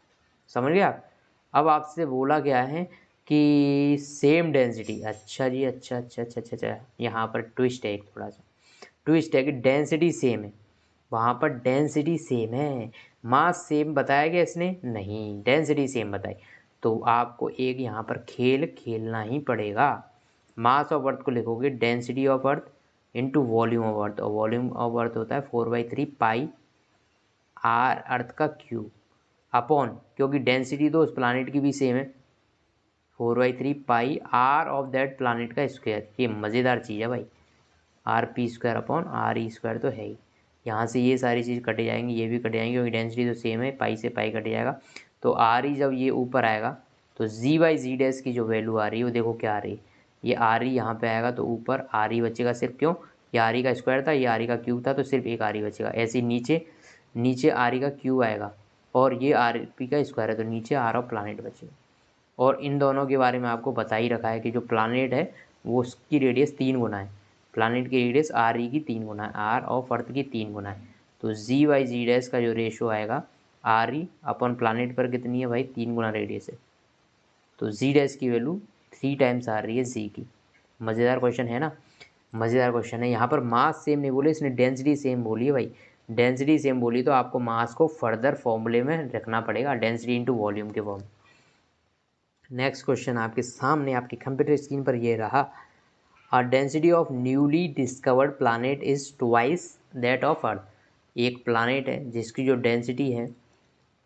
समझ गए आप। अब आपसे बोला गया है कि सेम डेंसिटी, अच्छा जी, अच्छा, यहाँ पर ट्विस्ट है, एक थोड़ा सा ट्विस्ट है कि डेंसिटी सेम है, वहाँ पर डेंसिटी सेम है, मास सेम बताया गया इसने नहीं, डेंसिटी सेम बताई। तो आपको एक यहाँ पर खेल खेलना ही पड़ेगा। मास ऑफ अर्थ को लिखोगे density of earth into volume of earth, और वॉल्यूम ऑफ अर्थ होता है 4/3 पाई आर अर्थ का क्यूब अपॉन, क्योंकि डेंसिटी तो उस प्लानट की भी सेम है, 4/3 pi R of that planet का स्क्वायर। ये मज़ेदार चीज़ है भाई, R P square upon R E square तो है ही। यहाँ से ये सारी चीज़ कटे जाएंगी, ये भी कट जाएंगी क्योंकि डेंसिटी तो सेम है, पाई से पाई कट जाएगा। तो आर ई जब ये ऊपर आएगा तो जी बाई जी डैश की जो वैल्यू आ रही है वो देखो क्या आ रही है, ये आर ई यहाँ पे आएगा तो ऊपर आर ई बचेगा सिर्फ, क्यों, ये आर ई का स्क्वायर था, ये आर ई का क्यूब था, तो सिर्फ एक आर ई बचेगा। ऐसे नीचे आर ई का क्यूब आएगा और ये आर पी का स्क्वायर है, तो नीचे आर ऑफ प्लानट बचेगा। और इन दोनों के बारे में आपको बता ही रखा है कि जो प्लानट है वो उसकी रेडियस 3 गुना है, प्लानट की रेडियस आर ई की 3 गुना है, आर ऑफ अर्थ की 3 गुना है। तो जी बाई जी डैश का जो रेशो आएगा आर ई अपन प्लानट पर कितनी है भाई, 3 गुना रेडियस है, तो जी डैश की वैल्यू 3 टाइम्स आ रही है जी की। मज़ेदार क्वेश्चन है ना, मज़ेदार क्वेश्चन है। यहाँ पर मास सेम नहीं बोले इसने, डेंसिटी सेम बोली है भाई। डेंसिटी सेम बोली तो आपको मास को फर्दर फॉर्मूले में रखना पड़ेगा, डेंसिटी इंटू वॉल्यूम के फॉर्म। नेक्स्ट क्वेश्चन आपके सामने आपकी कंप्यूटर स्क्रीन पर ये रहा, अ density of newly discovered planet is twice that of earth. एक प्लानट है जिसकी जो डेंसिटी है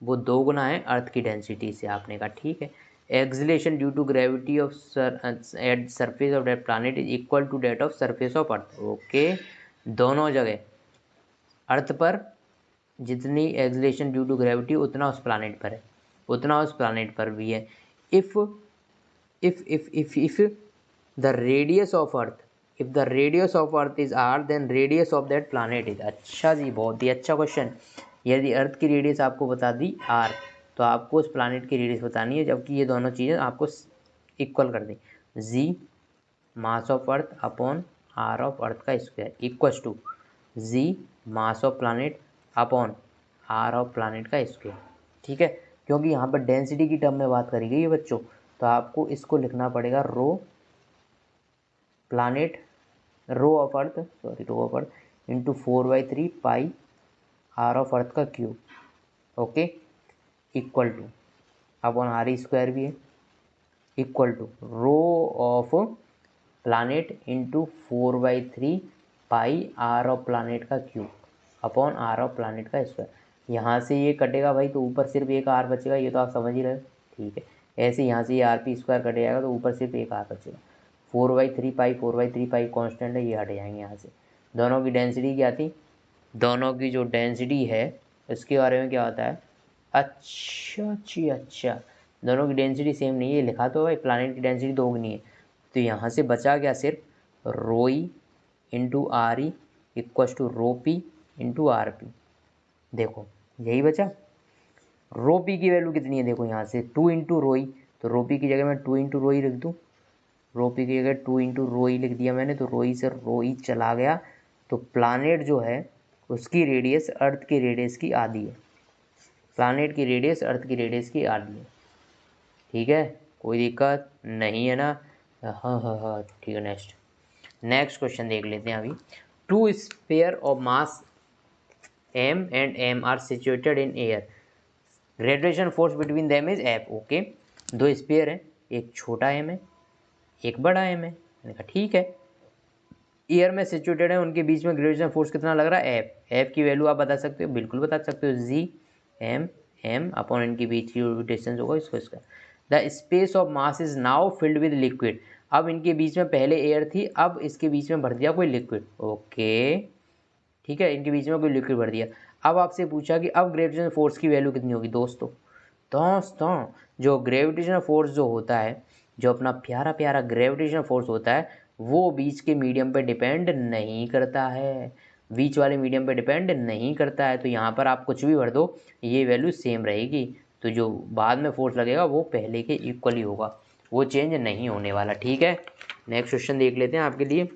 वो 2 गुना है अर्थ की डेंसिटी से। आपने कहा ठीक है। Acceleration due to gravity of at surface of that planet is equal to that of surface of earth. Okay, दोनों जगह अर्थ पर जितनी एक्सलेशन ड्यू टू ग्रेविटी उतना उस प्लानट पर है, उतना उस प्लानट पर भी है। If the radius of earth, if the radius of earth is R then radius of that planet is. अच्छा जी, बहुत ही अच्छा क्वेश्चन। यदि अर्थ की रेडियस आपको बता दी आर, तो आपको उस प्लानट की रेडियस बतानी है, जबकि ये दोनों चीज़ें आपको इक्वल कर दी। G mass of earth upon R of earth का square equals to G mass of planet upon R of planet का स्क्वायर। ठीक है, क्योंकि यहाँ पर डेंसिटी की टर्म में बात करी गई है बच्चों, तो आपको इसको लिखना पड़ेगा rho planet, rho of earth into 4/3 pi R of earth का cube. Okay, equal to upon R square भी है, equal to rho of planet into 4/3 pi R of planet का cube upon R of planet का square. यहाँ से ये कटेगा भाई, तो ऊपर सिर्फ एक आर बचेगा, ये तो आप समझ ही रहे हो। ठीक है, ऐसे यहाँ से ये आर पी स्क्वायर कट जाएगा, तो ऊपर सिर्फ एक आर बचेगा। 4/3 पाई कॉन्स्टेंट है, ये हट जाएंगे यहाँ से। दोनों की डेंसिटी क्या थी, दोनों की जो डेंसिटी है इसके बारे में क्या होता है। अच्छा जी अच्छा, दोनों की डेंसिटी सेम नहीं है, लिखा तो भाई प्लानट की डेंसिटी 2 गुनी है, तो यहाँ से बचा क्या, सिर्फ rho E into R E equals to rho P into R P. देखो यही बचा। रो पी की वैल्यू कितनी है, देखो यहाँ से 2 इंटू रो ई, तो रो पी की जगह मैं 2 इंटू रो ई लिख दूँ। रो पी की जगह 2 इंटू रो ई लिख दिया मैंने, तो रो ई से रो ई चला गया, तो प्लानट जो है उसकी रेडियस अर्थ की रेडियस की आधी है। प्लानट की रेडियस अर्थ की रेडियस की आधी है। ठीक है, कोई दिक्कत नहीं है ना। हाँ, ठीक है। नेक्स्ट क्वेश्चन देख लेते हैं अभी। 2 sphere of mass m and m are situated in air, gravitation force between them is F। Okay, 2 sphere हैं, एक छोटा m है एक बड़ा m है। मैंने कहा ठीक है, एयर में सिचुएटेड है, उनके बीच में ग्रेविटेशन फोर्स कितना लग रहा है, F की वैल्यू आप बता सकते हो, बिल्कुल बता सकते हो, जी एम एम अपॉन इनके बीच की डिस्टेंस होगा इसका। The space of mass is now filled with liquid. अब इनके बीच में पहले एयर थी, अब इसके बीच में भर दिया कोई लिक्विड। ओके ठीक है, इनके बीच में कोई लिक्विड भर दिया। अब आपसे पूछा कि अब ग्रेविटेशन फोर्स की वैल्यू कितनी होगी। दोस्तों जो ग्रेविटेशन फोर्स जो होता है, जो अपना प्यारा प्यारा ग्रेविटेशन फोर्स होता है, वो बीच के मीडियम पे डिपेंड नहीं करता है, बीच वाले मीडियम पे डिपेंड नहीं करता है। तो यहाँ पर आप कुछ भी भर दो, ये वैल्यू सेम रहेगी, तो जो बाद में फोर्स लगेगा वो पहले के इक्वल ही होगा, वो चेंज नहीं होने वाला। ठीक है, नेक्स्ट क्वेश्चन देख लेते हैं आपके लिए।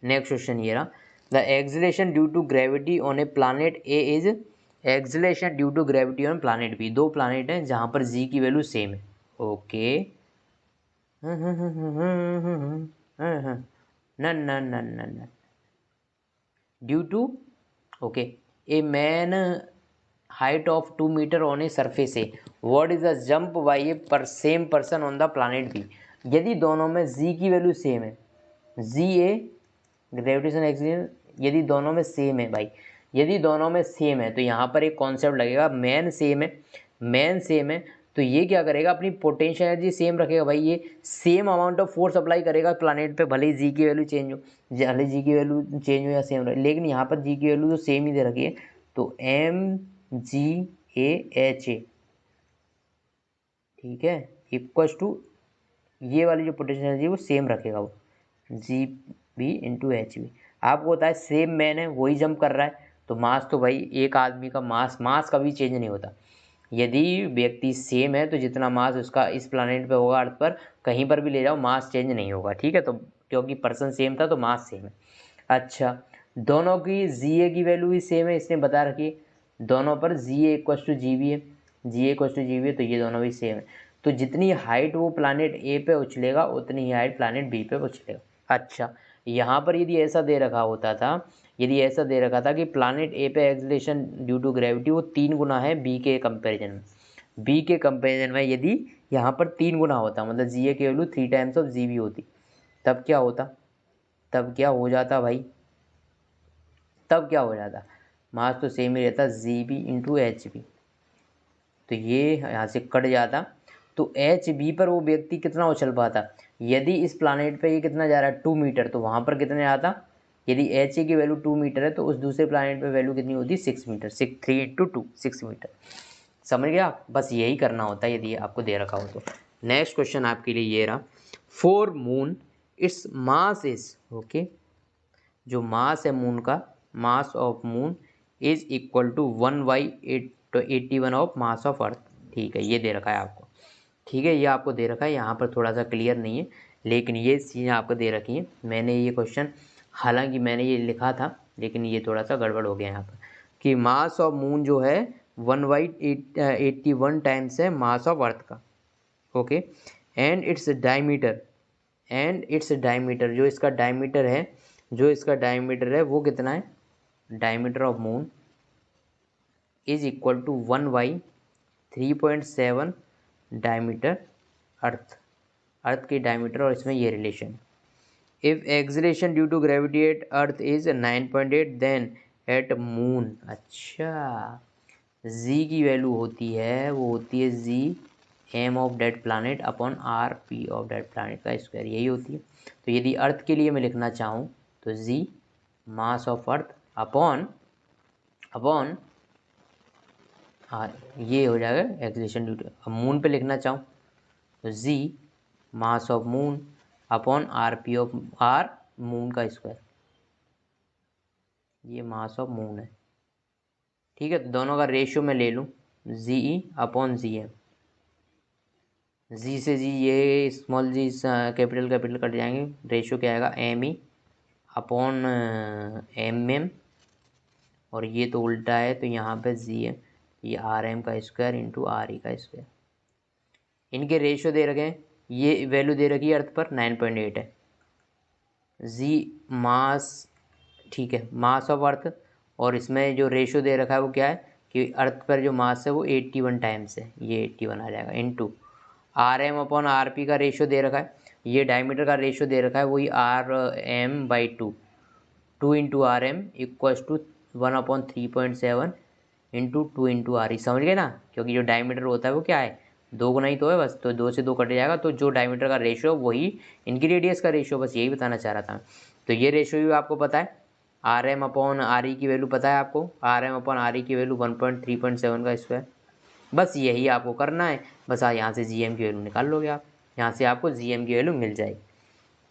नेक्स्ट क्वेश्चन ये रहा, the acceleration due to gravity on A planet A is acceleration due to gravity on planet B. 2 planet हैं जहाँ पर जी की वैल्यू सेम है। ओके, न due to okay a man height of 2 metre on a surface A, what is the jump by ए पर same person on the planet B. यदि दोनों में जी की वैल्यू सेम है, जी ए ग्रेविटेशन एक्सलेशन, यदि दोनों में सेम है भाई, यदि दोनों में सेम है, तो यहाँ पर एक कॉन्सेप्ट लगेगा, मैन सेम है, तो ये क्या करेगा, अपनी पोटेंशियल एनर्जी सेम रखेगा भाई, ये same amount of force apply करेगा प्लानट पे, भले ही जी की वैल्यू चेंज हो, भले जी की वैल्यू चेंज हो या सेम रहे, लेकिन यहाँ पर जी की वैल्यू तो सेम ही दे रखी है, तो mgh, ठीक है, इक्वल्स टू ये वाली जो पोटेंशियल एनर्जी वो सेम रखेगा, वो G B into H B. आपको होता है सेम मैन है, वही जंप कर रहा है, तो मास तो भाई एक आदमी का मास कभी चेंज नहीं होता। यदि व्यक्ति सेम है तो जितना मास उसका इस प्लानट पे होगा अर्थ पर, कहीं पर भी ले जाओ मास चेंज नहीं होगा। ठीक है, तो क्योंकि पर्सन सेम था तो मास सेम है। अच्छा, दोनों की जी ए की वैल्यू भी सेम है, इसने बता रखी, दोनों पर जी a equals to G B है, जी a equals to G B है, तो ये दोनों भी सेम है, तो जितनी हाइट वो प्लानट ए पे उछलेगा उतनी ही हाइट प्लानट बी पे उछलेगा। अच्छा, यहाँ पर यदि ऐसा दे रखा होता था, यदि ऐसा दे रखा था कि प्लानट ए पे एक्सलेशन ड्यू टू ग्रेविटी वो 3 गुना है बी के कंपैरिजन में, बी के कंपैरिजन में यदि यहाँ पर 3 गुना होता, मतलब जी ए की value 3 times of G B होती, तब क्या होता, तब क्या हो जाता भाई, तब क्या हो जाता, मास तो सेम ही रहता G B into H B, तो ये यहाँ से कट जाता। तो एच बी पर वो व्यक्ति कितना उछल पाता, यदि इस प्लानेट पे ये कितना जा रहा है 2 मीटर, तो वहाँ पर कितने आता, यदि एच ए की वैल्यू 2 मीटर है तो उस दूसरे प्लानेट पे वैल्यू कितनी होती, 6 मीटर, 3 इंटू 2 6 मीटर। समझ गया, बस यही करना होता है यदि आपको दे रखा हो तो। नेक्स्ट क्वेश्चन आपके लिए ये रहा, for moon its mass is, okay, जो मास है मून का, mass of moon is equal to 1/81 of mass of earth. ठीक है, ये दे रखा है आपको, ठीक है, ये आपको दे रखा है, यहाँ पर थोड़ा सा क्लियर नहीं है, लेकिन ये चीज़ें आपको दे रखी हैं। मैंने ये क्वेश्चन, हालांकि मैंने ये लिखा था, लेकिन ये थोड़ा सा गड़बड़ हो गया यहाँ पर, कि मास ऑफ मून जो है 1/81 टाइम्स है मास ऑफ अर्थ का, ओके, एंड इट्स डायमीटर, जो इसका डायमीटर है, वो कितना है, diameter of moon is equal to 1/3.7 diameter अर्थ की डायमीटर, और इसमें ये relation, if acceleration due to gravity eight earth is 9.8 then eight moon, अच्छा, जी की वैल्यू होती है, वो होती है G M of dead planet upon R P of dead planet का स्क्वायर, यही होती है। तो यदि अर्थ के लिए मैं लिखना चाहूँ तो G mass of earth upon ये हो जाएगा एक्सीलरेशन ड्यू टू, मून पे लिखना चाहूँ तो G mass of moon upon R P of R moon का स्क्वायर, ये मास ऑफ मून है, ठीक है। तो दोनों का रेशियो मैं ले लूँ, जी ई अपॉन जी एम, जी से जी ये स्मॉल जी कैपिटल कट जाएंगे, रेशियो क्या आएगा M E upon M M, और ये तो उल्टा है, तो यहाँ पे जी एम, ये आर एम का स्क्वायर इंटू आर ई का स्क्वायर, इनके रेशियो दे रखे हैं, ये वैल्यू दे रखी है अर्थ पर 9.8 है, जी मास, ठीक है, मास ऑफ अर्थ, और इसमें जो रेशियो दे रखा है वो क्या है कि अर्थ पर जो मास है वो 81 टाइम्स है, ये 81 आ जाएगा, into R M upon R P का रेशियो दे रखा है, ये डायमीटर का रेशियो दे रखा है, वही R M by 2 into R M equals to 1/3.7 into 2 into R E, समझ गए ना, क्योंकि जो डायमीटर होता है वो क्या है 2 गुना ही तो है बस, तो 2 से 2 कट जाएगा, तो जो डायमीटर का रेशियो वही इनकी रेडियस का रेशियो, बस यही बताना चाह रहा था। तो ये रेशियो भी आपको पता है, R M upon R E की वैल्यू पता है आपको, R M upon R E की वैल्यू 1/3.7 का स्क्वायर, बस यही आपको करना है, बस यहाँ से जी एम की वैल्यू निकाल लोगे आप, यहाँ से आपको जी एम की वैल्यू मिल जाएगी,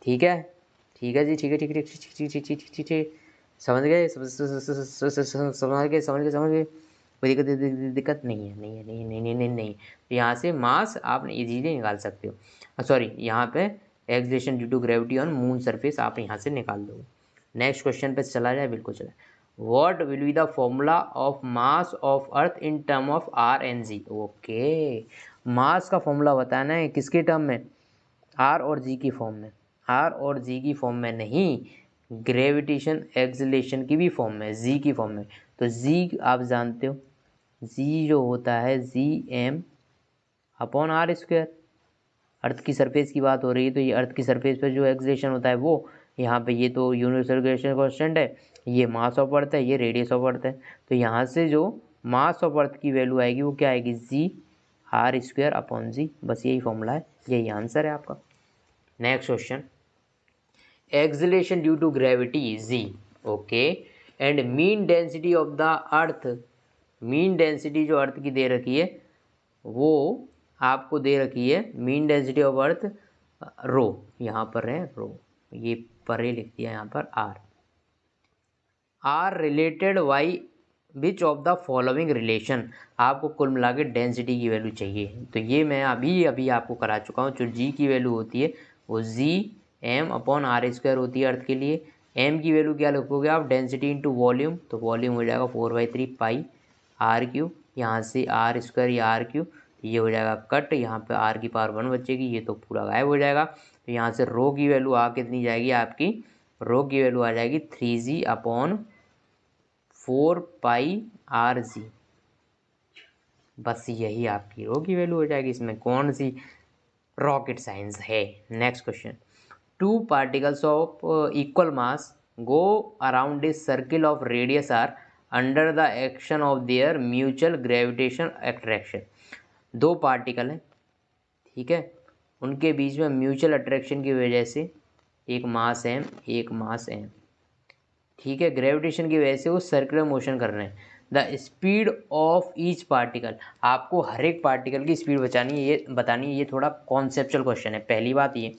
ठीक है, ठीक है जी, ठीक है, ठीक है, ठीक ठीक ठीक ठीक ठीक ठीक, समझ गए, समझ गए, कोई दिक्कत नहीं है, नहीं, तो यहाँ से मास आप इजीली निकाल सकते हो, सॉरी, यहाँ पे acceleration due to gravity on moon surface आप यहाँ से निकाल दो। नेक्स्ट क्वेश्चन पे चला जाए, बिल्कुल चला, what will be the formula of mass of earth in term of R and G, okay, mass का फॉर्मूला बताना है किसके टर्म में, आर और जी की फॉर्म में, आर और जी की फॉर्म में नहीं, ग्रेविटेशन एक्सीलरेशन की भी फॉर्म में, जी की फॉर्म में, तो जी आप जानते हो, जी जो होता है G M upon R square, earth की सरफेस की बात हो रही है, तो ये अर्थ की सरफेस पर जो एक्सीलरेशन होता है वो, यहाँ पे ये तो यूनिवर्सल ग्रेविटेशन कांस्टेंट है, ये मास ऑफ अर्थ है, ये रेडियस ऑफ अर्थ है, तो यहाँ से जो मास ऑफ अर्थ की वैल्यू आएगी वो क्या आएगी, G R square upon G, बस यही फॉर्मूला है, यही आंसर है आपका। Next question, acceleration due to gravity G, okay, and mean density of the earth, mean density जो अर्थ की दे रखी है वो आपको दे रखी है, मीन डेंसिटी ऑफ अर्थ रो, यहाँ पर है रो, ये परे लिख दिया यहाँ पर are related by which of the following relation, आपको कुल मिला के डेंसिटी की वैल्यू चाहिए, तो ये मैं अभी आपको करा चुका हूँ, जो जी की वैल्यू होती है वो G M upon R square होती है अर्थ के लिए, एम की वैल्यू क्या लिखोगे आप, डेंसिटी इंटू वॉल्यूम, तो वॉल्यूम हो जाएगा 4/3 पाई आर क्यू, यहाँ से आर स्क्वायर या आर क्यू, ये हो जाएगा कट, यहाँ पे आर की पावर 1 बचेगी, ये तो पूरा गायब हो जाएगा, तो यहाँ से रो की वैल्यू आ कितनी जाएगी आपकी, रो की वैल्यू आ जाएगी 3g अपॉन 4 पाई आर जी, बस यही आपकी रो की वैल्यू हो जाएगी। इसमें कौन सी रॉकेट साइंस है। Next question, two particles of equal mass go around a circle of radius R under the action of their mutual gravitation attraction. दो पार्टिकल हैं, ठीक है, उनके बीच में म्यूचुअल अट्रैक्शन की वजह से एक मास एम, एक मास एम, ठीक है, ग्रेविटेशन की वजह से वो सर्कुलर मोशन कर रहे हैं। The speed of each particle, आपको हर एक पार्टिकल की स्पीड बतानी है। ये थोड़ा कॉन्सेप्चुअल क्वेश्चन है। पहली बात ये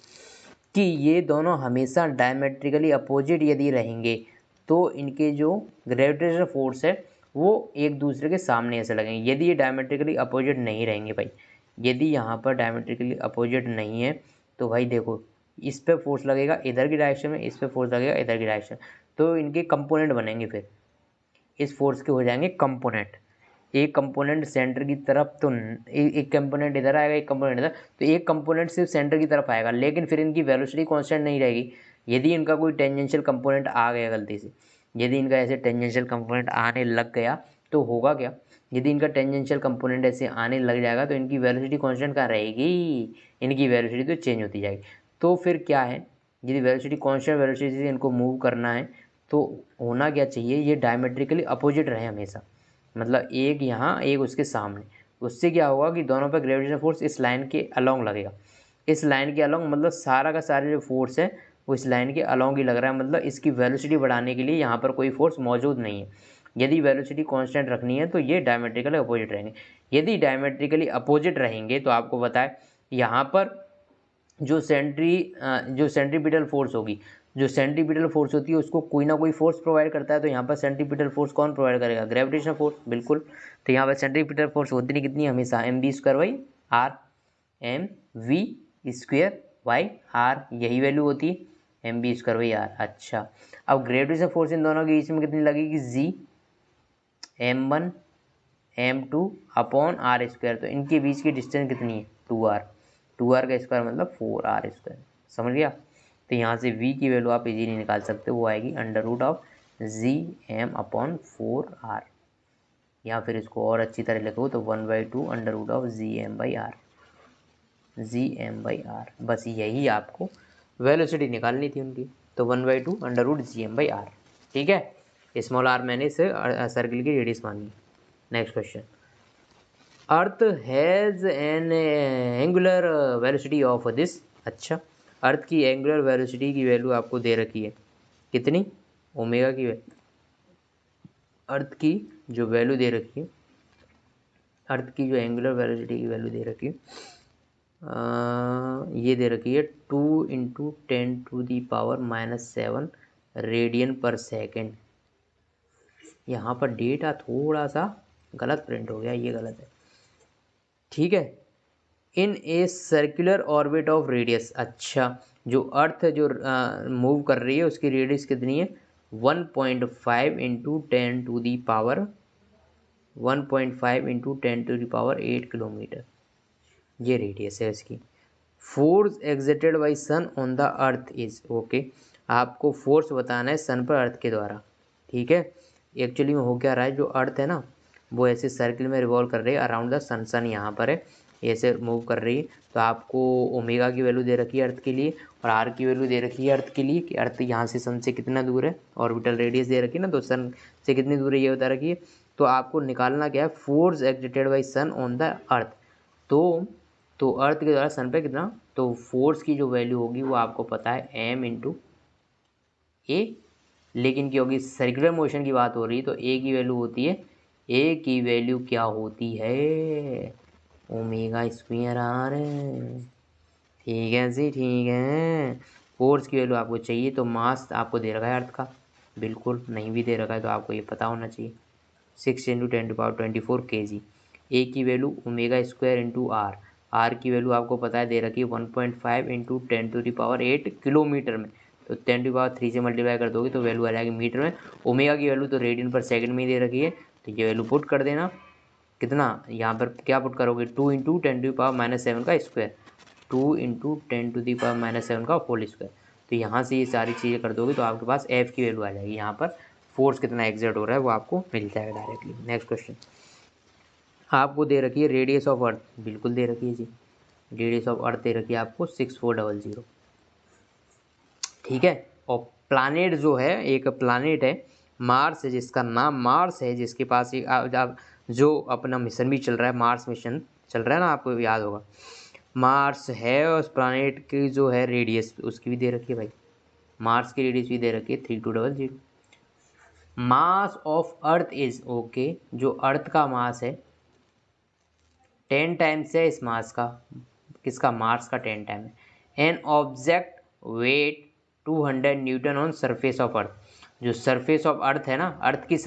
कि ये दोनों हमेशा डायमेट्रिकली अपोजिट यदि रहेंगे तो इनके जो ग्रेविटेशनल फोर्स है वो एक दूसरे के सामने ऐसे लगेंगे। यदि ये डायमेट्रिकली अपोजिट नहीं रहेंगे भाई, यदि यहाँ पर डायमेट्रिकली अपोजिट नहीं है तो भाई देखो, इस पे फोर्स लगेगा इधर की डायरेक्शन में, इस पे फोर्स लगेगा इधर की डायरेक्शन, तो इनके कंपोनेंट बनेंगे। फिर इस फोर्स के हो जाएंगे कंपोनेंट। एक कंपोनेंट सेंटर की तरफ तो एक कंपोनेंट इधर आएगा, एक कंपोनेंट इधर, तो एक कंपोनेंट सिर्फ सेंटर की तरफ आएगा, लेकिन फिर इनकी वेलोसिटी कांस्टेंट नहीं रहेगी। यदि इनका कोई टेंजेंशियल कंपोनेंट आ गया गलती से, यदि इनका ऐसे टेंजेंशियल कंपोनेंट आने लग गया तो होगा क्या, यदि इनका टेंजेंशियल कंपोनेंट ऐसे आने लग जाएगा तो इनकी वेलोसिटी कांस्टेंट कहाँ रहेगी, इनकी वेलोसिटी तो चेंज होती जाएगी। तो फिर क्या है, यदि वेलोसिटी कांस्टेंट वेलोसिटी से इनको मूव करना है तो होना क्या चाहिए, ये डायमेट्रिकली अपोजिट रहे हमेशा, मतलब एक यहाँ एक उसके सामने। उससे क्या होगा कि दोनों पर ग्रेविटेशनल फोर्स इस लाइन के अलोंग लगेगा। इस लाइन के अलोंग मतलब सारा का सारा जो फोर्स है वो इस लाइन के अलोंग ही लग रहा है, मतलब इसकी वेलोसिटी बढ़ाने के लिए यहाँ पर कोई फोर्स मौजूद नहीं है। यदि वेलोसिटी कांस्टेंट रखनी है तो ये डायमेट्रिकली अपोजिट रहेंगे। यदि डायमेट्रिकली अपोजिट रहेंगे तो आपको बताएं यहाँ पर जो सेंट्रीपिटल फोर्स होगी, जो सेंट्रीपिटल फोर्स होती है उसको कोई ना कोई फोर्स प्रोवाइड करता है। तो यहाँ पर सेंट्रीपिटल फोर्स कौन प्रोवाइड करेगा, ग्रेविटेशनल फोर्स, बिल्कुल। तो यहाँ पर सेंट्रीपिटल फोर्स होती नहीं कितनी, हमेशा M B square by R, M V square by R, यही वैल्यू होती है M B square by R. अच्छा, अब ग्रेविटेशनल फोर्स इन दोनों के बीच में कितनी लगेगी, G M one M two upon R square. तो इनके बीच की डिस्टेंस कितनी है, 2r, 2r का स्क्वायर मतलब 4r स्क्वायर, समझ गया। तो यहाँ से v की वैल्यू आप इजीली निकाल सकते हो, वो आएगी under root of G M upon 4r, या फिर इसको और अच्छी तरह लिखो तो 1/2 under root of G M by R, G M by R. बस यही आपको वेलोसिटी निकालनी थी उनकी, तो 1/2 under root G M by R, ठीक है। स्मॉल आर मैंने इसे सर्किल की रेडियस मानी। Next question, earth has an angular velocity of this. अच्छा, अर्थ की एंगुलर वेलोसिटी की वैल्यू आपको दे रखी है, कितनी, ओमेगा की अर्थ की जो वैल्यू दे रखी है, अर्थ की जो एंगुलर वेलोसिटी की वैल्यू दे रखी है, ये दे रखी है 2 × 10⁻⁻7 रेडियन पर सेकेंड। यहाँ पर डेटा थोड़ा सा गलत प्रिंट हो गया, ये गलत है, ठीक है। In a circular orbit of radius. अच्छा, जो अर्थ जो मूव कर रही है उसकी रेडियस कितनी है, 1.5 × 10⁻8 किलोमीटर, ये रेडियस है इसकी। Force exerted by sun on the earth is, okay, आपको फोर्स बताना है सन पर अर्थ के द्वारा, ठीक है। एक्चुअली में हो क्या रहा है, जो अर्थ है ना वो ऐसे सर्किल में रिवॉल्व कर रही है अराउंड द सन, सन यहाँ पर है, ऐसे मूव कर रही है। तो आपको ओमेगा की वैल्यू दे रखी है अर्थ के लिए और आर की वैल्यू दे रखी है अर्थ के लिए कि अर्थ यहाँ से सन से कितना दूर है, ऑर्बिटल रेडियस दे रखी है ना, तो सन से कितनी दूर है ये बता रखी है। तो आपको निकालना क्या है, force exerted by sun on the earth. तो अर्थ के द्वारा सन पे कितना, तो फोर्स की जो वैल्यू होगी वो आपको पता है एम इंटू ए, लेकिन क्योंकि सर्कुलर मोशन की बात हो रही है तो ए की वैल्यू होती है, ए की वैल्यू क्या होती है, ओमेगा स्क्वायर आर, ठीक है जी, ठीक है। फोर्स की वैल्यू आपको चाहिए तो मास आपको दे रखा है अर्थ का, बिल्कुल, नहीं भी दे रखा है तो आपको ये पता होना चाहिए, 6 × 10⁻24 kg। ए की value omega square into R, R की वैल्यू आपको पता है दे रखी है 1.5 × 10⁸ किलोमीटर में, तो 10⁻3 से मल्टीप्लाई कर दोगे तो वैल्यू आ जाएगी मीटर में। ओमेगा की वैल्यू तो रेडियन पर सेकंड में ही दे रखी है, तो ये वैल्यू पुट कर देना, कितना यहाँ पर क्या पुट करोगे, 2 × 10⁻⁻7 का स्क्वायर, 2 × 10⁻⁻7 का होल स्क्वायर। तो यहाँ से ये सारी चीज़ें कर दोगे तो आपके पास एफ की वैल्यू आ जाएगी, यहाँ पर फोर्स कितना एक्सर्ट हो रहा है वो आपको मिल जाएगा डायरेक्टली। नेक्स्ट क्वेश्चन, आपको दे रखी है रेडियस ऑफ अर्थ, बिल्कुल दे रखी है जी, रेडियस ऑफ अर्थ दे रखी है आपको 6400, ठीक है। और प्लानेट जो है, एक प्लानेट है मार्स है, जिसका नाम मार्स है, जिसके पास एक जो अपना मिशन भी चल रहा है, मार्स मिशन चल रहा है ना, आपको याद होगा मार्स है। और उस प्लानेट की जो है रेडियस उसकी भी दे रखी है भाई, मार्स की रेडियस भी दे रखी है 3200। मास ऑफ अर्थ इज, ओके, जो अर्थ का मास है 10 टाइम्स है इस मास का, किसका, मार्स का 10 टाइम है। An object wait 200 newton on surface of अर्थ, जो सरफेस ऑफ अर्थ है ना, अर्थ की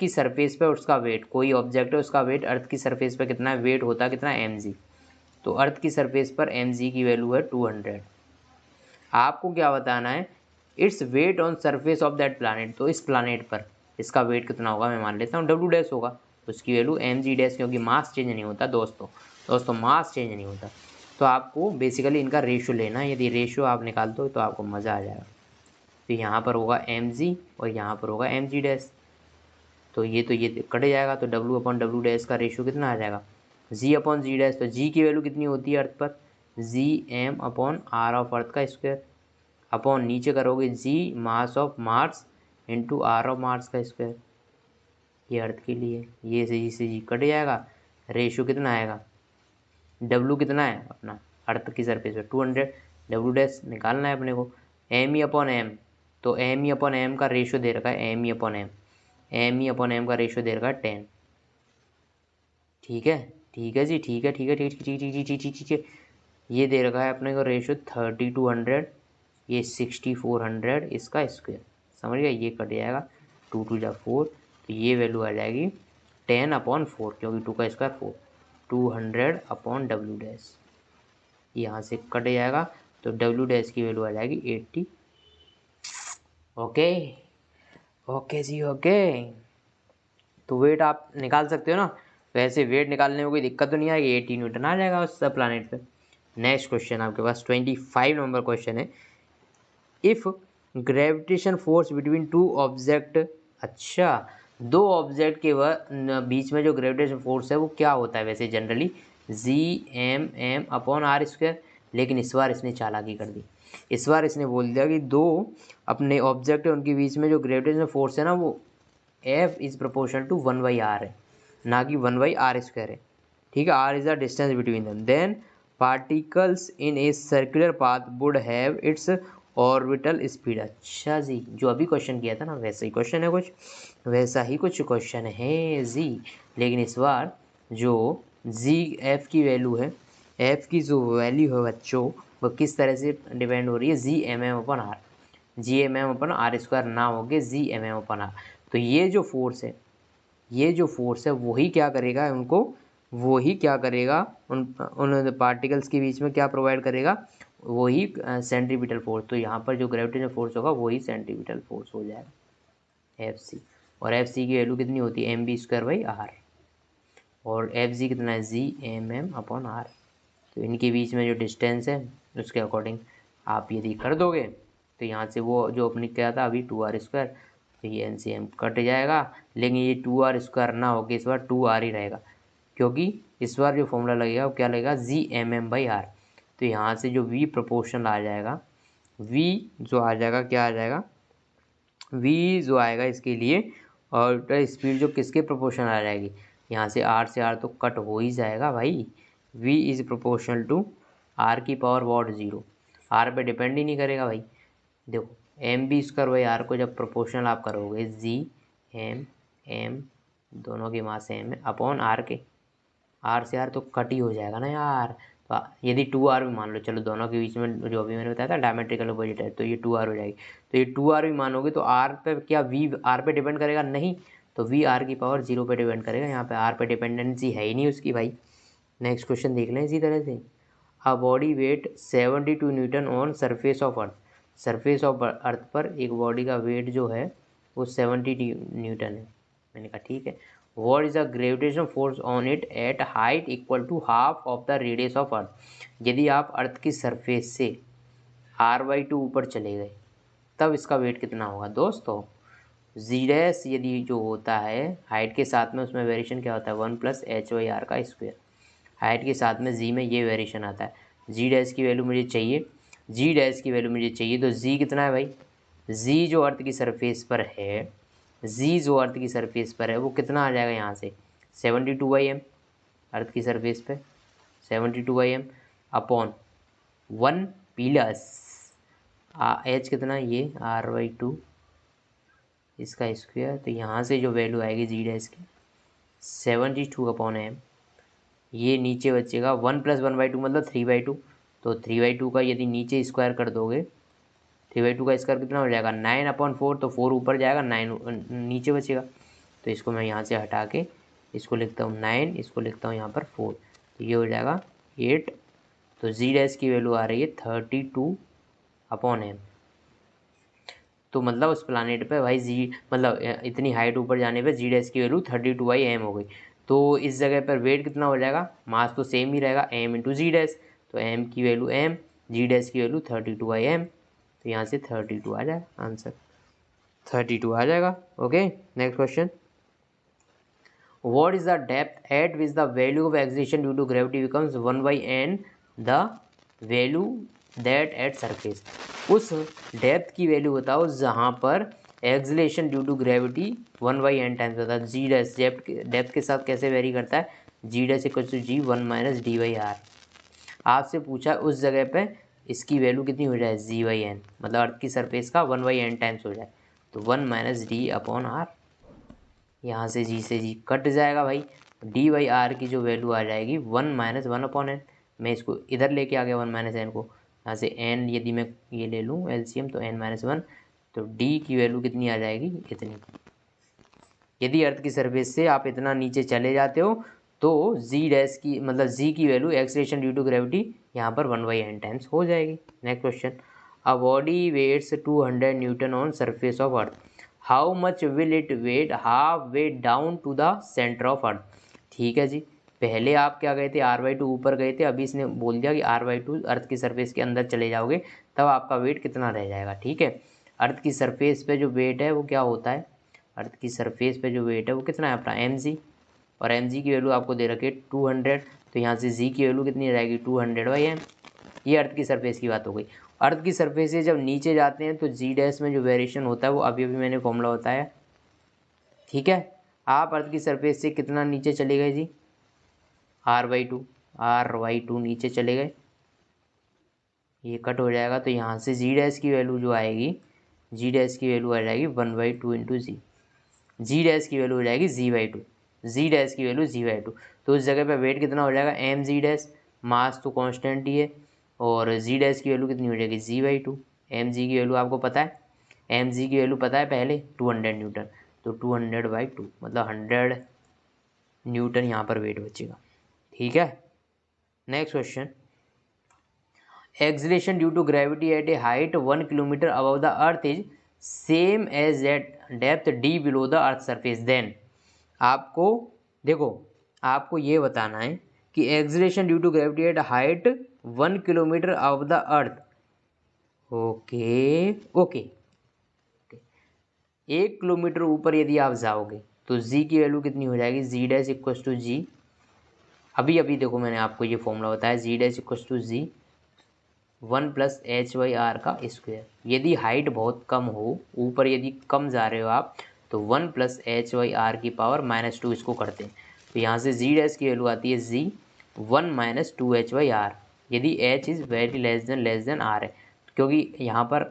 सरफेस पर उसका वेट, कोई ऑब्जेक्ट है उसका वेट अर्थ की सरफेस पर कितना है, वेट होता है कितना, mg। तो अर्थ की सरफेस पर mg की वैल्यू है 200। आपको क्या बताना है, its weight on surface of that planet, तो इस प्लानट पर इसका वेट कितना होगा, मैं मान लेता हूँ डब्ल्यू डैश होगा, उसकी वैल्यू mg डैश, क्योंकि मास चेंज नहीं होता दोस्तों मास चेंज नहीं होता। तो आपको बेसिकली इनका रेशियो लेना है, यदि रेशियो आप निकाल दो तो आपको मज़ा आ जाएगा। तो यहाँ पर होगा mg और यहाँ पर होगा mg डैश, तो ये कट जाएगा, तो w अपॉन डब्ल्यू डैश का रेशियो कितना आ जाएगा, g अपॉन जी डैश। तो g की वैल्यू कितनी होती है अर्थ पर, G M upon R of earth का स्क्वायर, अपॉन नीचे करोगे G mass of Mars into R of Mars का स्क्वायर, ये अर्थ के लिए, ये से जी कट जाएगा, रेशियो कितना आएगा, डब्लू कितना है अपना अर्थ की सरफेस पे 200, डब्लू डैश निकालना है अपने को, एम ई अपॉन एम, तो एम ई अपॉन एम का रेशियो दे रखा है, एम ई अपॉन एम का रेशियो दे रखा है 10, ठीक है जी, ठीक है, ये दे रखा है अपने को रेशियो 3200, ये 6400 इसका स्क्वायर, समझ गया, ये कट जाएगा 2 2 जा 4, तो ये वैल्यू आ जाएगी 10/4, क्योंकि 2 का स्क्वायर 4, 200 अपॉन डब्ल्यू डैश, यहाँ से कट जाएगा, तो डब्ल्यू डैश की वैल्यू आ जाएगी 80। ओके जी, ओके। तो वेट आप निकाल सकते हो ना, वैसे वेट निकालने में कोई दिक्कत तो नहीं आएगी, 80 न्यूटन आ जाएगा उस प्लानट पे। नेक्स्ट क्वेश्चन आपके पास 25 नंबर क्वेश्चन है, if gravitation force between two object, अच्छा, दो ऑब्जेक्ट के बीच में जो ग्रेविटेशन फोर्स है वो क्या होता है वैसे generally, G M M upon R square, लेकिन इस बार इसने चालाकी कर दी, इस बार इसने बोल दिया कि दो अपने ऑब्जेक्ट है उनके बीच में जो ग्रेविटेशन फोर्स है ना वो F is proportional to 1/r है, ना कि 1/r स्क्वायर है, ठीक है। R is the distance between them, then particles in a circular path would have its orbital speed, अच्छा जी, जो अभी क्वेश्चन किया था ना वैसा ही क्वेश्चन है, कुछ वैसा ही कुछ क्वेश्चन है जी, लेकिन इस बार जो जी एफ की वैल्यू है, एफ की जो वैल्यू है बच्चों, वो किस तरह से डिपेंड हो रही है, G M M upon R, G M M upon R square ना हो के G M M upon R. तो ये जो फोर्स है वही क्या करेगा उनको, वही क्या करेगा उन पार्टिकल्स के बीच में क्या प्रोवाइड करेगा, वही सेंट्रीपिटल फोर्स। तो यहाँ पर जो ग्रेविटेशनल फोर्स होगा वही सेंट्रीपिटल फोर्स हो जाएगा एफ सी, और एफ सी की वैल्यू कितनी होती है, M B square by R, और एफ जी कितना है, G M M upon R. तो इनके बीच में जो डिस्टेंस है उसके अकॉर्डिंग आप यदि कर दोगे तो यहाँ से वो जो अपने क्या था अभी 2r स्क्वायर, तो ये एन सी एम कट जाएगा, लेकिन ये 2r स्क्वायर ना होकर इस बार 2r ही रहेगा, क्योंकि इस बार जो फॉर्मूला लगेगा वो क्या लगेगा, G M M by R. तो यहाँ से जो v प्रोपोर्शनल आ जाएगा, v जो आ जाएगा क्या आ जाएगा, v जो आएगा इसके लिए, और स्पीड जो किसके प्रोपोर्शनल आ जाएगी, यहाँ से r तो कट हो ही जाएगा भाई, v is proportional to r की पावर वॉट 0, r पे डिपेंड ही नहीं करेगा भाई। देखो M B square by R को जब प्रोपोर्शनल आप करोगे, जी एम एम दोनों की मास सेम है अपॉन आर के, आर से आर तो कट ही हो जाएगा ना यार, तो यदि 2r भी मान लो, चलो दोनों के बीच में जो अभी मैंने बताया था डायमेट्रिकल अपोजिट है, तो ये 2r हो जाएगी, तो ये 2r भी मानोगे तो r पे क्या v r पे डिपेंड करेगा, नहीं, तो v r की पावर 0 पे डिपेंड करेगा, यहाँ पे r पे डिपेंडेंसी है ही नहीं उसकी भाई। नेक्स्ट क्वेश्चन देख लें इसी तरह से, a body weight 72 Newton on surface of earth, surface of अर्थ पर एक बॉडी का वेट जो है वो 70 न्यूटन है, मैंने कहा ठीक है, what is the gravitation force on it at height equal to half of the radius of earth, यदि आप अर्थ की सरफेस से r/2 ऊपर चले गए तब इसका वेट कितना होगा दोस्तों, जी डैश यदि जो होता है हाइट के साथ में, उसमें वेरिएशन क्या होता है 1 प्लस एच वाई आर का स्क्वायर। हाइट के साथ में जी में ये वेरिएशन आता है। जी डैश की वैल्यू मुझे चाहिए, जी डैश की वैल्यू मुझे चाहिए, तो जी कितना है भाई, जी जो अर्थ की सरफेस पर है, जी जो अर्थ की सरफेस पर है वो कितना आ जाएगा यहाँ से 72/m अर्थ की सरफेस पे 72/m अपॉन 1 प्लस एच कितना ये r/2 इसका स्क्वायर। तो यहाँ से जो वैल्यू आएगी जी डैश की 72/m, ये नीचे बचेगा 1 + 1/2 मतलब 3/2। तो 3/2 का यदि नीचे स्क्वायर कर दोगे, 3/2 का स्क्वायर कितना हो जाएगा 9/4, तो 4 ऊपर जाएगा 9 नीचे बचेगा। तो इसको मैं यहाँ से हटा के इसको लिखता हूँ 9, इसको लिखता हूँ यहाँ पर 4, तो ये हो जाएगा 8। तो जी डैश की वैल्यू आ रही है 32/m। तो मतलब उस प्लानेट पे भाई जी मतलब इतनी हाइट ऊपर जाने पे जी डैश की वैल्यू 32/m हो गई। तो इस जगह पर वेट कितना हो जाएगा, मास तो सेम ही रहेगा m इंटू जी डैश, तो m की वैल्यू m, जी डैश की वैल्यू 32/m, तो यहाँ से 32 आ जाएगा आंसर, 32 आ जाएगा। Okay next question, what is the depth at which the value of acceleration due to gravity becomes 1/n the value that at surface। उस depth की value बताओ जहाँ पर acceleration due to gravity 1/n times होता है। G dash depth के साथ कैसे वेरी करता है, g dash equal to g 1 - d/r। आपसे पूछा उस जगह पे इसकी वैल्यू कितनी हो जाए g/n, मतलब अर्थ की सरफेस का 1/n टाइम्स हो जाए, तो 1 - d/r। यहाँ से जी कट जाएगा भाई, d/r की जो वैल्यू आ जाएगी 1 - 1/n। मैं इसको इधर लेके आ गया 1 - n को, यहाँ से n यदि मैं ये ले लूँ एलसीएम तो n - 1, तो d की वैल्यू कितनी आ जाएगी इतनी। यदि अर्थ की सरफेस से आप इतना नीचे चले जाते हो तो जी डैश की मतलब जी की value acceleration due to gravity यहाँ पर 1/n टाइम्स हो जाएगी। Next question, a body weighs 200 newton on surface of earth, how much will it weigh half way down to the centre of earth. ठीक है जी, पहले आप क्या गए थे r/2 ऊपर गए थे, अभी इसने बोल दिया कि r/2 अर्थ की सरफेस के अंदर चले जाओगे तब आपका वेट कितना रह जाएगा। ठीक है, अर्थ की सरफेस पे जो वेट है वो क्या होता है, अर्थ की सरफेस पे जो वेट है वो कितना है अपना mg, और mg की वैल्यू आपको दे रखी है 200, तो यहाँ से g की वैल्यू कितनी रहेगी 200/m। ये अर्थ की सरफेस की बात हो गई। अर्थ की सरफेस से जब नीचे जाते हैं तो जी डैश में जो वेरिएशन होता है वो अभी अभी मैंने फॉर्मूला बताया। ठीक है, आप अर्थ की सरफेस से कितना नीचे चले गए जी r/2 नीचे चले गए, ये कट हो जाएगा, तो यहाँ से जी डैश की वैल्यू जो आएगी, जी डैश की वैल्यू आ जाएगी 1/2 इंटू जी, जी डैश की वैल्यू हो जाएगी g/2, जी डैश की वैल्यू g/2। तो उस जगह पे वेट कितना हो जाएगा mg डैश, मास तो कांस्टेंट ही है, और जी डैश की वैल्यू कितनी हो जाएगी g/2। mg की वैल्यू आपको पता है, mg की वैल्यू पता है पहले 200 न्यूटन, तो 200/2 मतलब 100 न्यूटन यहाँ पर वेट बचेगा। ठीक है, next question, acceleration due to gravity at a height 1 kilometre above the earth is same as at depth d below the earth surface, then आपको देखो आपको ये बताना है कि acceleration due to gravity at height 1 kilometre above the earth. Okay okay, 1 kilometre ऊपर यदि आप जाओगे तो जी की वैल्यू कितनी हो जाएगी, g dash equal to g, अभी अभी देखो मैंने आपको ये फॉर्मूला बताया, g dash equal to g 1 + h/r का स्क्वायर। यदि हाइट बहुत कम हो, ऊपर यदि कम जा रहे हो आप, तो 1 + h/r की पावर -2 इसको करते हैं, तो यहाँ से जी डैश की वैल्यू आती है जी 1 - 2h/r, यदि h is very less than r है, क्योंकि यहाँ पर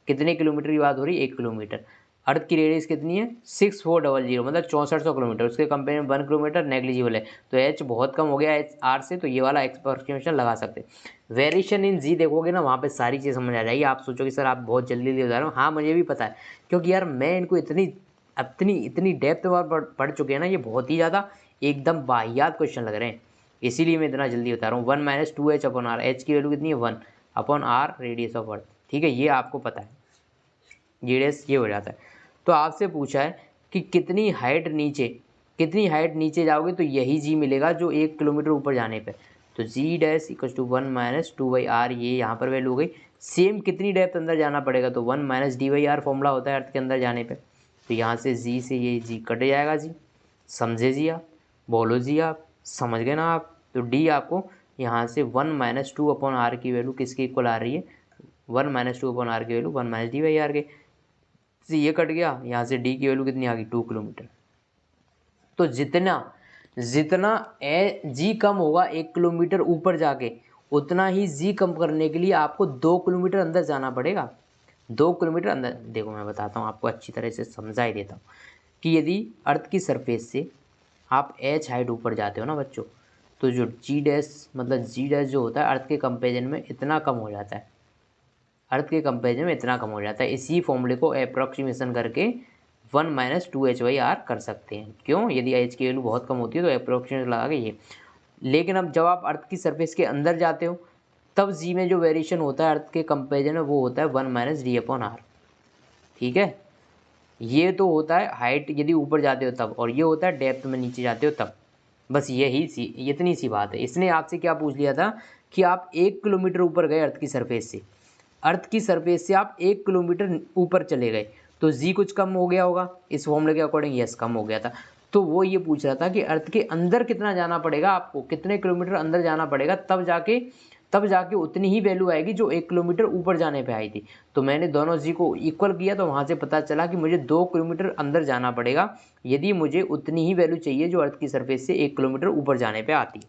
कितने किलोमीटर की बात हो रही है 1 किलोमीटर। अर्थ की रेडियस कितनी है 6400 मतलब 6400 किलोमीटर, उसके कंपेयर में 1 किलोमीटर नेग्लिजिबल है, तो h बहुत कम हो गया h r से, तो ये वाला एक्सप्रेशन लगा सकते हैं। वेरिएशन इन जी देखोगे ना वहाँ पे सारी चीज़ समझ आ जाएगी। आप सोचोगे सर आप बहुत जल्दी ले जा रहे हो, हाँ मुझे भी पता है, क्योंकि यार मैं इनको इतनी डेप्थ में पढ़ चुके हैं ना, ये बहुत ही ज़्यादा एकदम बाहियात क्वेश्चन लग रहे हैं, इसीलिए मैं इतना जल्दी बता रहा हूँ। 1 - 2h/r, h की वैल्यू कितनी है 1/r रेडियस ऑफ अर्थ। ठीक है, ये आपको पता है, ये हो जाता है। तो आपसे पूछा है कि कितनी हाइट नीचे जाओगे तो यही जी मिलेगा जो 1 किलोमीटर ऊपर जाने पे, तो जी डैश इक्वल टू 1 - 2/r, ये यहाँ पर वैल्यू हो गई। सेम कितनी डेप्थ अंदर जाना पड़ेगा, तो 1 - d/r फॉर्मूला होता है अर्थ के अंदर जाने पे, तो यहाँ से जी से ये जी कट जाएगा जी। समझे जी आप, बोलो जी आप, समझ गए ना आप। तो डी आपको यहाँ से 1-2/r की वैल्यू किसके इक्वल आ रही है, 1-2/r की वैल्यू 1-d/r के। तो ये कट गया, यहाँ से डी की वैल्यू कितनी आ गई, 2 किलोमीटर। तो जितना जितना ए जी कम होगा 1 किलोमीटर ऊपर जाके, उतना ही जी कम करने के लिए आपको 2 किलोमीटर अंदर जाना पड़ेगा। 2 किलोमीटर अंदर, देखो मैं बताता हूँ आपको, अच्छी तरह से समझा ही देता हूँ कि यदि अर्थ की सरफेस से आप एच हाइट ऊपर जाते हो ना बच्चों, तो जो जी डैश मतलब जी डैश जो होता है अर्थ के कंपेरिजन में इतना कम हो जाता है, अर्थ के कंपेरिजन में इतना कम हो जाता है। इसी फॉर्मूले को अप्रोक्सीमेशन करके 1-2h/r कर सकते हैं। क्यों, यदि एच की वैल्यू बहुत कम होती है तो अप्रोक्सीमेट लगा के ये। लेकिन अब जब आप अर्थ की सरफेस के अंदर जाते हो तब जी में जो वेरिएशन होता है अर्थ के कंपेरिजन में वो होता है 1-d/r। ठीक है, ये तो होता है हाइट यदि ऊपर जाते हो तब, और ये होता है डेप्थ में नीचे जाते हो तब। बस यही सी इतनी सी बात है। इसने आपसे क्या पूछ लिया था कि आप 1 किलोमीटर ऊपर गए अर्थ की सरफेस से, अर्थ की सरफेस से आप 1 किलोमीटर ऊपर चले गए तो जी कुछ कम हो गया होगा इस फॉर्मूले के अकॉर्डिंग, यस कम हो गया था। तो वो ये पूछ रहा था कि अर्थ के अंदर कितना जाना पड़ेगा आपको, कितने किलोमीटर अंदर जाना पड़ेगा तब जाके उतनी ही वैल्यू आएगी जो 1 किलोमीटर ऊपर जाने पे आई थी। तो मैंने दोनों जी को इक्वल किया तो वहाँ से पता चला कि मुझे 2 किलोमीटर अंदर जाना पड़ेगा यदि मुझे उतनी ही वैल्यू चाहिए जो अर्थ की सरफेस से 1 किलोमीटर ऊपर जाने पे आती।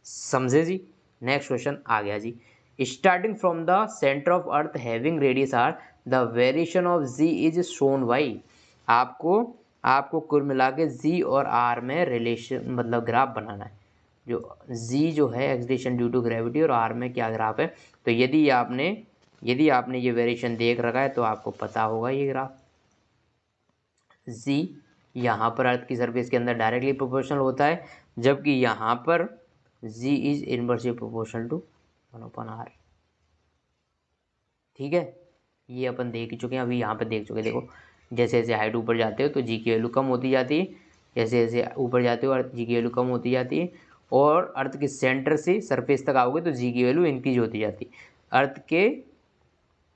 समझे जी। नेक्स्ट क्वेश्चन आ गया जी। Starting from the centre of earth having radius R the variation of g is shown by. आपको कुल मिला के जी और आर में रिलेशन मतलब ग्राफ बनाना है। जो जी जो है एक्सलेशन ड्यू टू ग्रेविटी और आर में क्या ग्राफ है। तो यदि आपने ये वेरिएशन देख रखा है तो आपको पता होगा ये ग्राफ। जी यहाँ पर अर्थ की सरफेस के अंदर डायरेक्टली प्रोपोर्शनल होता है, जबकि यहाँ पर g is inversely proportional to 1/r। ठीक है, ये अपन देख चुके हैं, अभी यहाँ पे देख चुके हैं। देखो जैसे जैसे हाइट ऊपर जाते हो तो जी की वैल्यू कम होती जाती है, जैसे जैसे ऊपर जाते हो अर्थ जी की वैल्यू कम होती जाती है, और अर्थ के सेंटर से सरफेस तक आओगे तो जी की वैल्यू इंक्रीज होती जाती है। अर्थ के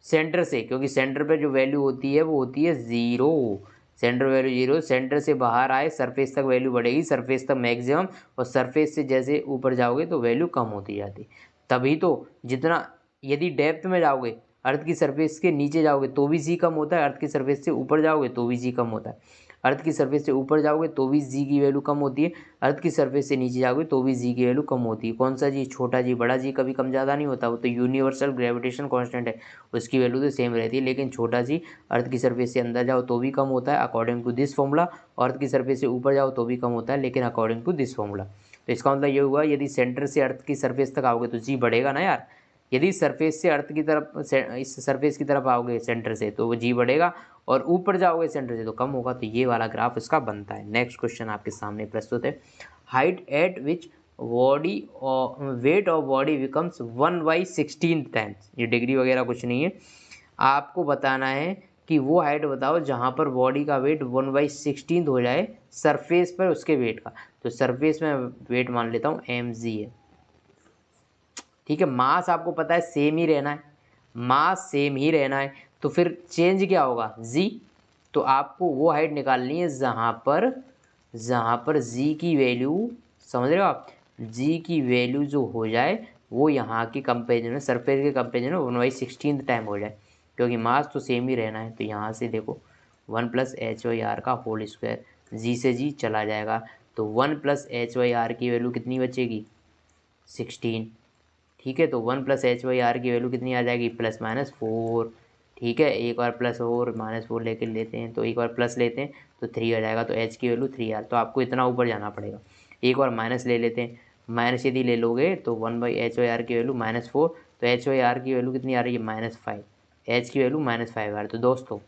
सेंटर से, क्योंकि सेंटर पे जो वैल्यू होती है वो होती है 0, सेंटर वैल्यू 0। सेंटर से बाहर आए सरफेस तक वैल्यू बढ़ेगी, सरफेस तक मैक्सिमम, और सरफेस से जैसे ऊपर जाओगे तो वैल्यू कम होती जाती। तभी तो जितना यदि डेप्थ में जाओगे अर्थ की सरफेस के नीचे जाओगे तो भी जी कम होता है, अर्थ की सरफेस से ऊपर जाओगे तो भी जी कम होता है। अर्थ की सरफेस से ऊपर जाओगे तो भी जी की वैल्यू कम होती है, अर्थ की सरफेस से नीचे जाओगे तो भी जी की वैल्यू कम होती है। कौन सा जी, छोटा जी, बड़ा जी कभी कम ज़्यादा नहीं होता, वो तो यूनिवर्सल ग्रेविटेशन कांस्टेंट है, उसकी वैल्यू तो सेम रहती है। लेकिन छोटा जी अर्थ की सरफेस से अंदर जाओ तो भी कम होता है अकॉर्डिंग टू दिस फॉर्मूला, और अर्थ की सरफेस से ऊपर जाओ तो भी कम होता है लेकिन अकॉर्डिंग टू दिस फॉर्मूला। तो इसका मतलब ये हुआ यदि सेंटर से अर्थ की सरफेस तक आओगे तो जी बढ़ेगा ना यार, यदि सरफेस से अर्थ की तरफ इस सरफेस की तरफ आओगे सेंटर से तो वो जी बढ़ेगा, और ऊपर जाओगे सेंटर से तो कम होगा। तो ये वाला ग्राफ इसका बनता है। नेक्स्ट क्वेश्चन आपके सामने प्रस्तुत है। Height eight which body weight of body becomes 1/16 times. ये डिग्री वगैरह कुछ नहीं है, आपको बताना है कि वो हाइट बताओ जहाँ पर बॉडी का वेट 1/16 हो जाए सरफेस पर उसके वेट का। तो सरफेस में वेट मान लेता हूँ mg है। ठीक है, मास आपको पता है सेम ही रहना है, मास सेम ही रहना है, तो फिर चेंज क्या होगा, जी। तो आपको वो हाइट निकालनी है जहाँ पर जी की वैल्यू, समझ रहे हो आप, जी की वैल्यू जो हो जाए वो यहाँ की कंपेरिजन में, सरफेस के कंपेरिजन में 1/16 टाइम हो जाए, क्योंकि मास तो सेम ही रहना है। तो यहाँ से देखो 1+h/r का होल स्क्वायर, जी से जी चला जाएगा, तो 1+h/r की वैल्यू कितनी बचेगी, 16। ठीक है, तो 1+h/r की वैल्यू कितनी आ जाएगी, +-4। ठीक है, एक बार प्लस और -4 लेके लेते हैं, तो एक बार प्लस लेते हैं तो 3 आ जाएगा, तो h की वैल्यू 3r। तो आपको इतना ऊपर जाना पड़ेगा। एक बार माइनस ले लेते हैं, माइनस यदि ले लोगे तो 1/h/r की वैल्यू -4, तो h/r की वैल्यू कितनी आ रही है, -5, h की वैल्यू -5 आ रही है। तो दोस्तों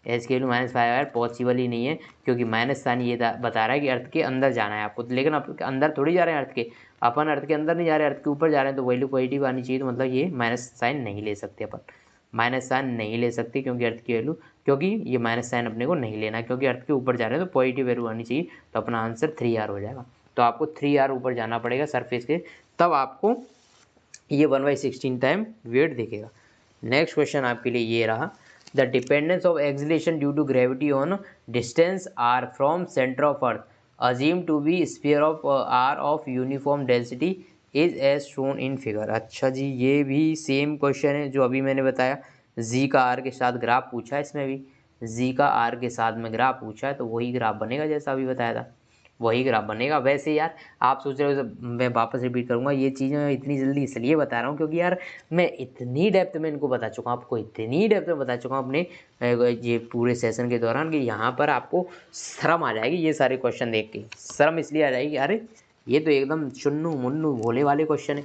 एच की वैल्यू -5 पॉसिबल ही नहीं है, क्योंकि माइनस साइन ये बता रहा है कि अर्थ के अंदर जाना है आपको, लेकिन आप अंदर थोड़ी जा रहे हैं अर्थ के, अपन अर्थ के अंदर नहीं जा रहे हैं, अर्थ के ऊपर जा रहे हैं, तो वैल्यू पॉजिटिव आनी चाहिए। तो मतलब ये माइनस साइन नहीं ले सकते अपन, माइनस साइन नहीं ले सकते, क्योंकि अर्थ की वैल्यू, क्योंकि ये माइनस साइन अपने को नहीं लेना, क्योंकि अर्थ के ऊपर जा रहे हैं तो पॉजिटिव वैल्यू आनी चाहिए। तो अपना आंसर 3r हो जाएगा। तो आपको 3r ऊपर जाना पड़ेगा सरफेस के, तब आपको ये 1/16 टाइम वेट दिखेगा। नेक्स्ट क्वेश्चन आपके लिए ये रहा the dependence of acceleration due to gravity on distance R from centre of earth assume to be sphere of R of uniform density is as shown in figure. अच्छा जी, ये भी same question है जो अभी मैंने बताया। जी का आर के साथ ग्राफ पूछा है, इसमें भी जी का आर के साथ में ग्राफ पूछा है, तो वही ग्राफ बनेगा जैसा अभी बताया था, वही ग्राफ बनेगा। वैसे यार आप सोच रहे हो, मैं वापस रिपीट करूँगा, ये चीज़ें मैं इतनी जल्दी इसलिए बता रहा हूँ क्योंकि यार मैं इतनी डेप्थ में इनको बता चुका हूँ, आपको इतनी डेप्थ में बता चुका हूँ अपने ये पूरे सेशन के दौरान कि यहाँ पर आपको शर्म आ जाएगी ये सारे क्वेश्चन देख के। शर्म इसलिए आ जाएगी, अरे ये तो एकदम चुन्नू मुन्नू भोले वाले क्वेश्चन है।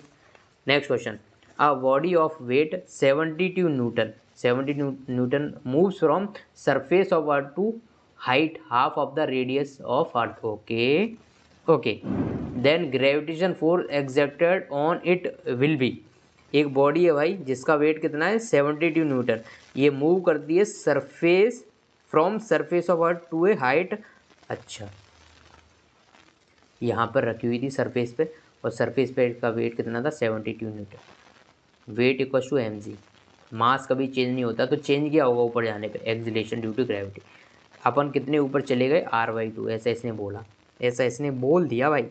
Next question, a body of weight 72 newton moves from surface of earth to height half of the radius of earth. Okay then gravitation force exerted on it will be. एक बॉडी है भाई जिसका wait कितना है 72 Newton, ये move करती है surface from surface of earth to a height. अच्छा, यहाँ पर रखी हुई थी सरफेस पे, और सरफेस पे का वेट कितना था 72 newton. Weight equal to M g, mass कभी चेंज नहीं होता, तो चेंज क्या होगा ऊपर जाने पे, एक्सीलरेशन ड्यू टू ग्रेविटी। अपन कितने ऊपर चले गए r/2, ऐसा इसने बोला, ऐसा इसने बोल दिया भाई,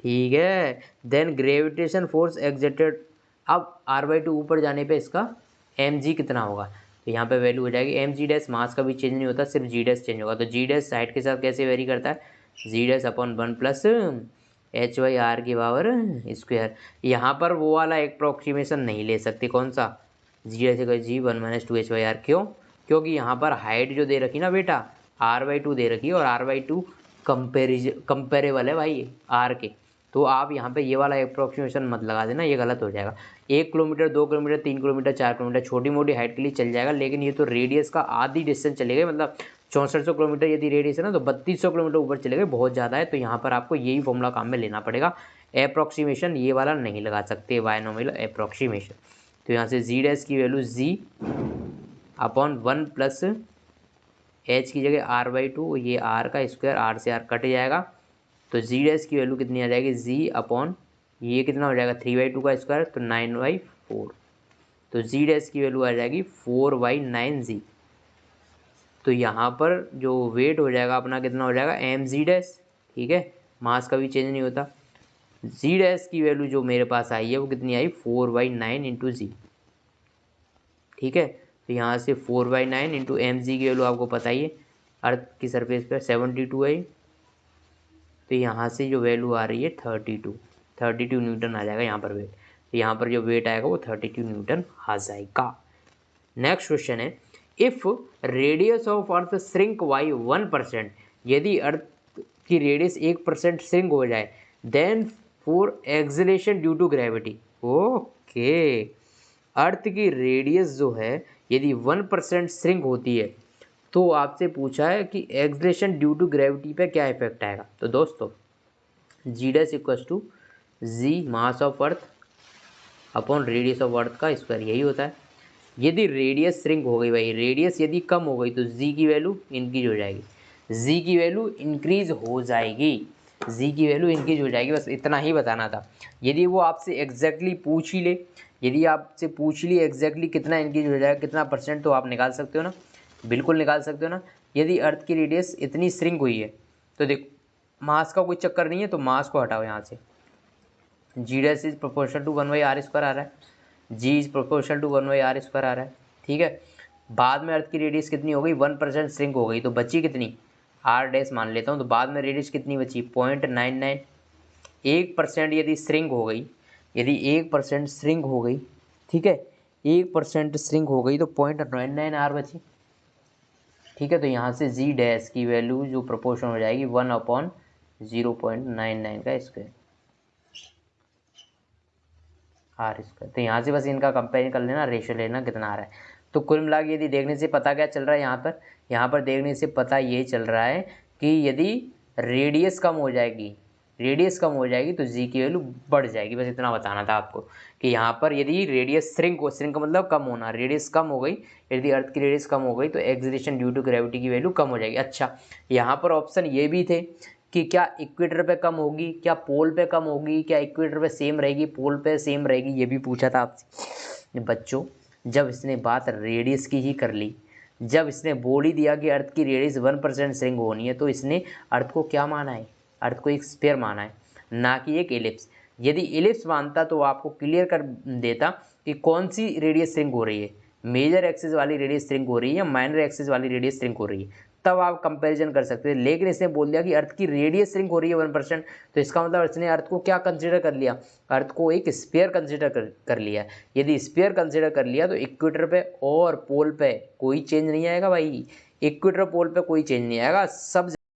ठीक है। देन ग्रेविटेशन फोर्स एक्सर्टेड, अब r/2 ऊपर जाने पे इसका mg कितना होगा, तो यहाँ पे वैल्यू हो जाएगी mg डैश, मास का भी चेंज नहीं होता, सिर्फ g डैश चेंज होगा, तो g डैश साइड के साथ कैसे वेरी करता है, g dash upon 1 plus h/r की पावर स्क्वायर। यहाँ पर वो वाला अप्रोक्सीमेशन नहीं ले सकते, कौन सा, g dash equal g 1 minus 2h/r। क्यों, क्योंकि यहाँ पर हाइट जो दे रखी ना बेटा r/2 दे रखी है, और r/2 कंपेरेबल है भाई r के, तो आप यहाँ पे ये वाला अप्रोक्सीमेशन मत लगा देना, ये गलत हो जाएगा। 1 किलोमीटर 2 किलोमीटर 3 किलोमीटर 4 किलोमीटर छोटी मोटी हाइट के लिए चल जाएगा, लेकिन ये तो रेडियस का आधी डिस्टेंस चले गए, मतलब 6400 किलोमीटर यदि रेडियस है ना, तो 3200 किलोमीटर ऊपर चले गए, बहुत ज़्यादा है। तो यहाँ पर आपको यही फॉर्मूला काम में लेना पड़ेगा, अप्रोक्सीमेशन ये वाला नहीं लगा सकते, बायनोमियल अप्रोक्सीमेशन। तो यहाँ से जी डैश की वैल्यू जी अपॉन 1 प्लस एच की जगह r/2, ये r का स्क्वायर, r से r कट जाएगा, तो जी डैश की वैल्यू कितनी आ जाएगी, जी अपॉन ये कितना हो जाएगा 3/2 का स्क्वायर, तो 9/4, तो जी डैश की वैल्यू आ जाएगी 4/9g। तो यहाँ पर जो वेट हो जाएगा अपना कितना हो जाएगा mg डैश, ठीक है, मास का भी चेंज नहीं होता। जी डैश की वैल्यू जो मेरे पास आई है वो कितनी आई 4/9 इंटू जी, ठीक है। तो यहाँ से 4/9 इंटू mg की वैल्यू आपको पता ही है, अर्थ की सरफेस पर 72 है, तो यहाँ से जो वैल्यू आ रही है 32 न्यूटन आ जाएगा यहाँ पर वेट, तो यहाँ पर जो वेट आएगा वो 32 न्यूटन आ जाएगा। नेक्स्ट क्वेश्चन है, if radius of earth shrink by 1%, यदि अर्थ की रेडियस 1% श्रिंक हो जाए, then for acceleration due to gravity. Okay, earth की रेडियस जो है यदि 1% श्रिंक होती है, तो आपसे पूछा है कि एक्सीलरेशन ड्यू टू ग्रेविटी पे क्या इफेक्ट आएगा। तो दोस्तों g dash equals to G mass of earth upon radius of earth का स्क्वायर, यही होता है। यदि रेडियस श्रिंक हो गई भाई, रेडियस यदि कम हो गई, तो जी की वैल्यू इंक्रीज हो जाएगी, जी की वैल्यू इंक्रीज हो जाएगी, जी की वैल्यू इंक्रीज हो जाएगी, बस इतना ही बताना था। यदि वो आपसे एग्जैक्टली पूछ ही ले, यदि आपसे पूछ ली एग्जैक्टली कितना इंक्रीज हो जाएगा, कितना परसेंट, तो आप निकाल सकते हो ना, बिल्कुल निकाल सकते हो ना। यदि अर्थ की रेडियस इतनी श्रिंक हुई है, तो देखो मास का कोई चक्कर नहीं है, तो मास को हटाओ यहाँ से, g dash is proportional to 1/r square आ रहा है, g is proportional to 1/r square आ रहा है, ठीक है। बाद में अर्थ की रेडियस कितनी हो गई 1% श्रिंक हो गई, तो बची कितनी r डैश मान लेता हूँ, तो बाद में रेडियस कितनी बची 0.99। 1% यदि श्रिंक हो गई, यदि 1% श्रिंक हो गई, ठीक है, 1% श्रिंक हो गई, तो 0.99 r बची, ठीक है। तो यहाँ से जी डैश की वैल्यू जो प्रोपोर्शन हो जाएगी 1/0.99 का स्क्वायर r स्क्वायर। तो यहाँ से बस इनका कंपेयर कर लेना, रेशियो लेना कितना आ रहा है। तो कुल मिला के यदि देखने से पता क्या चल रहा है, यहाँ पर देखने से पता ये चल रहा है कि यदि रेडियस कम हो जाएगी, रेडियस कम हो जाएगी तो जी की वैल्यू बढ़ जाएगी, बस इतना बताना था आपको कि यहाँ पर यदि रेडियस श्रिंक हो, श्रिंक मतलब कम होना, रेडियस कम हो गई, यदि अर्थ की रेडियस कम हो गई तो एक्सीलरेशन ड्यू टू ग्रेविटी की वैल्यू कम हो जाएगी। अच्छा, यहाँ पर ऑप्शन ये भी थे कि क्या इक्वेटर पे कम होगी, क्या पोल पे कम होगी, क्या इक्वेटर पे सेम रहेगी, पोल पे सेम रहेगी, ये भी पूछा था आपसे। बच्चों जब इसने बात रेडियस की ही कर ली, जब इसने बोल ही दिया कि अर्थ की रेडियस 1% श्रिंक होनी है, तो इसने अर्थ को क्या माना है, अर्थ को एक स्फीयर माना है, ना कि एक एलिप्स। यदि एलिप्स मानता तो आपको क्लियर कर देता कि कौन सी रेडियस श्रिंक हो रही है, मेजर एक्सिस वाली रेडियस श्रिंक हो रही है या माइनर एक्सिस वाली रेडियस श्रिंक हो रही है, तब आप कंपैरिजन कर सकते हैं। लेकिन इसने बोल दिया कि अर्थ की रेडियस श्रिंक हो रही है 1%, तो इसका मतलब इसने अर्थ को क्या कंसिडर कर लिया, अर्थ को एक स्फीयर कंसिडर कर लिया। यदि स्फीयर कंसिडर कर लिया तो इक्वेटर पे और पोल पे कोई चेंज नहीं आएगा भाई, इक्वेटर पोल पे कोई चेंज नहीं आएगा, सब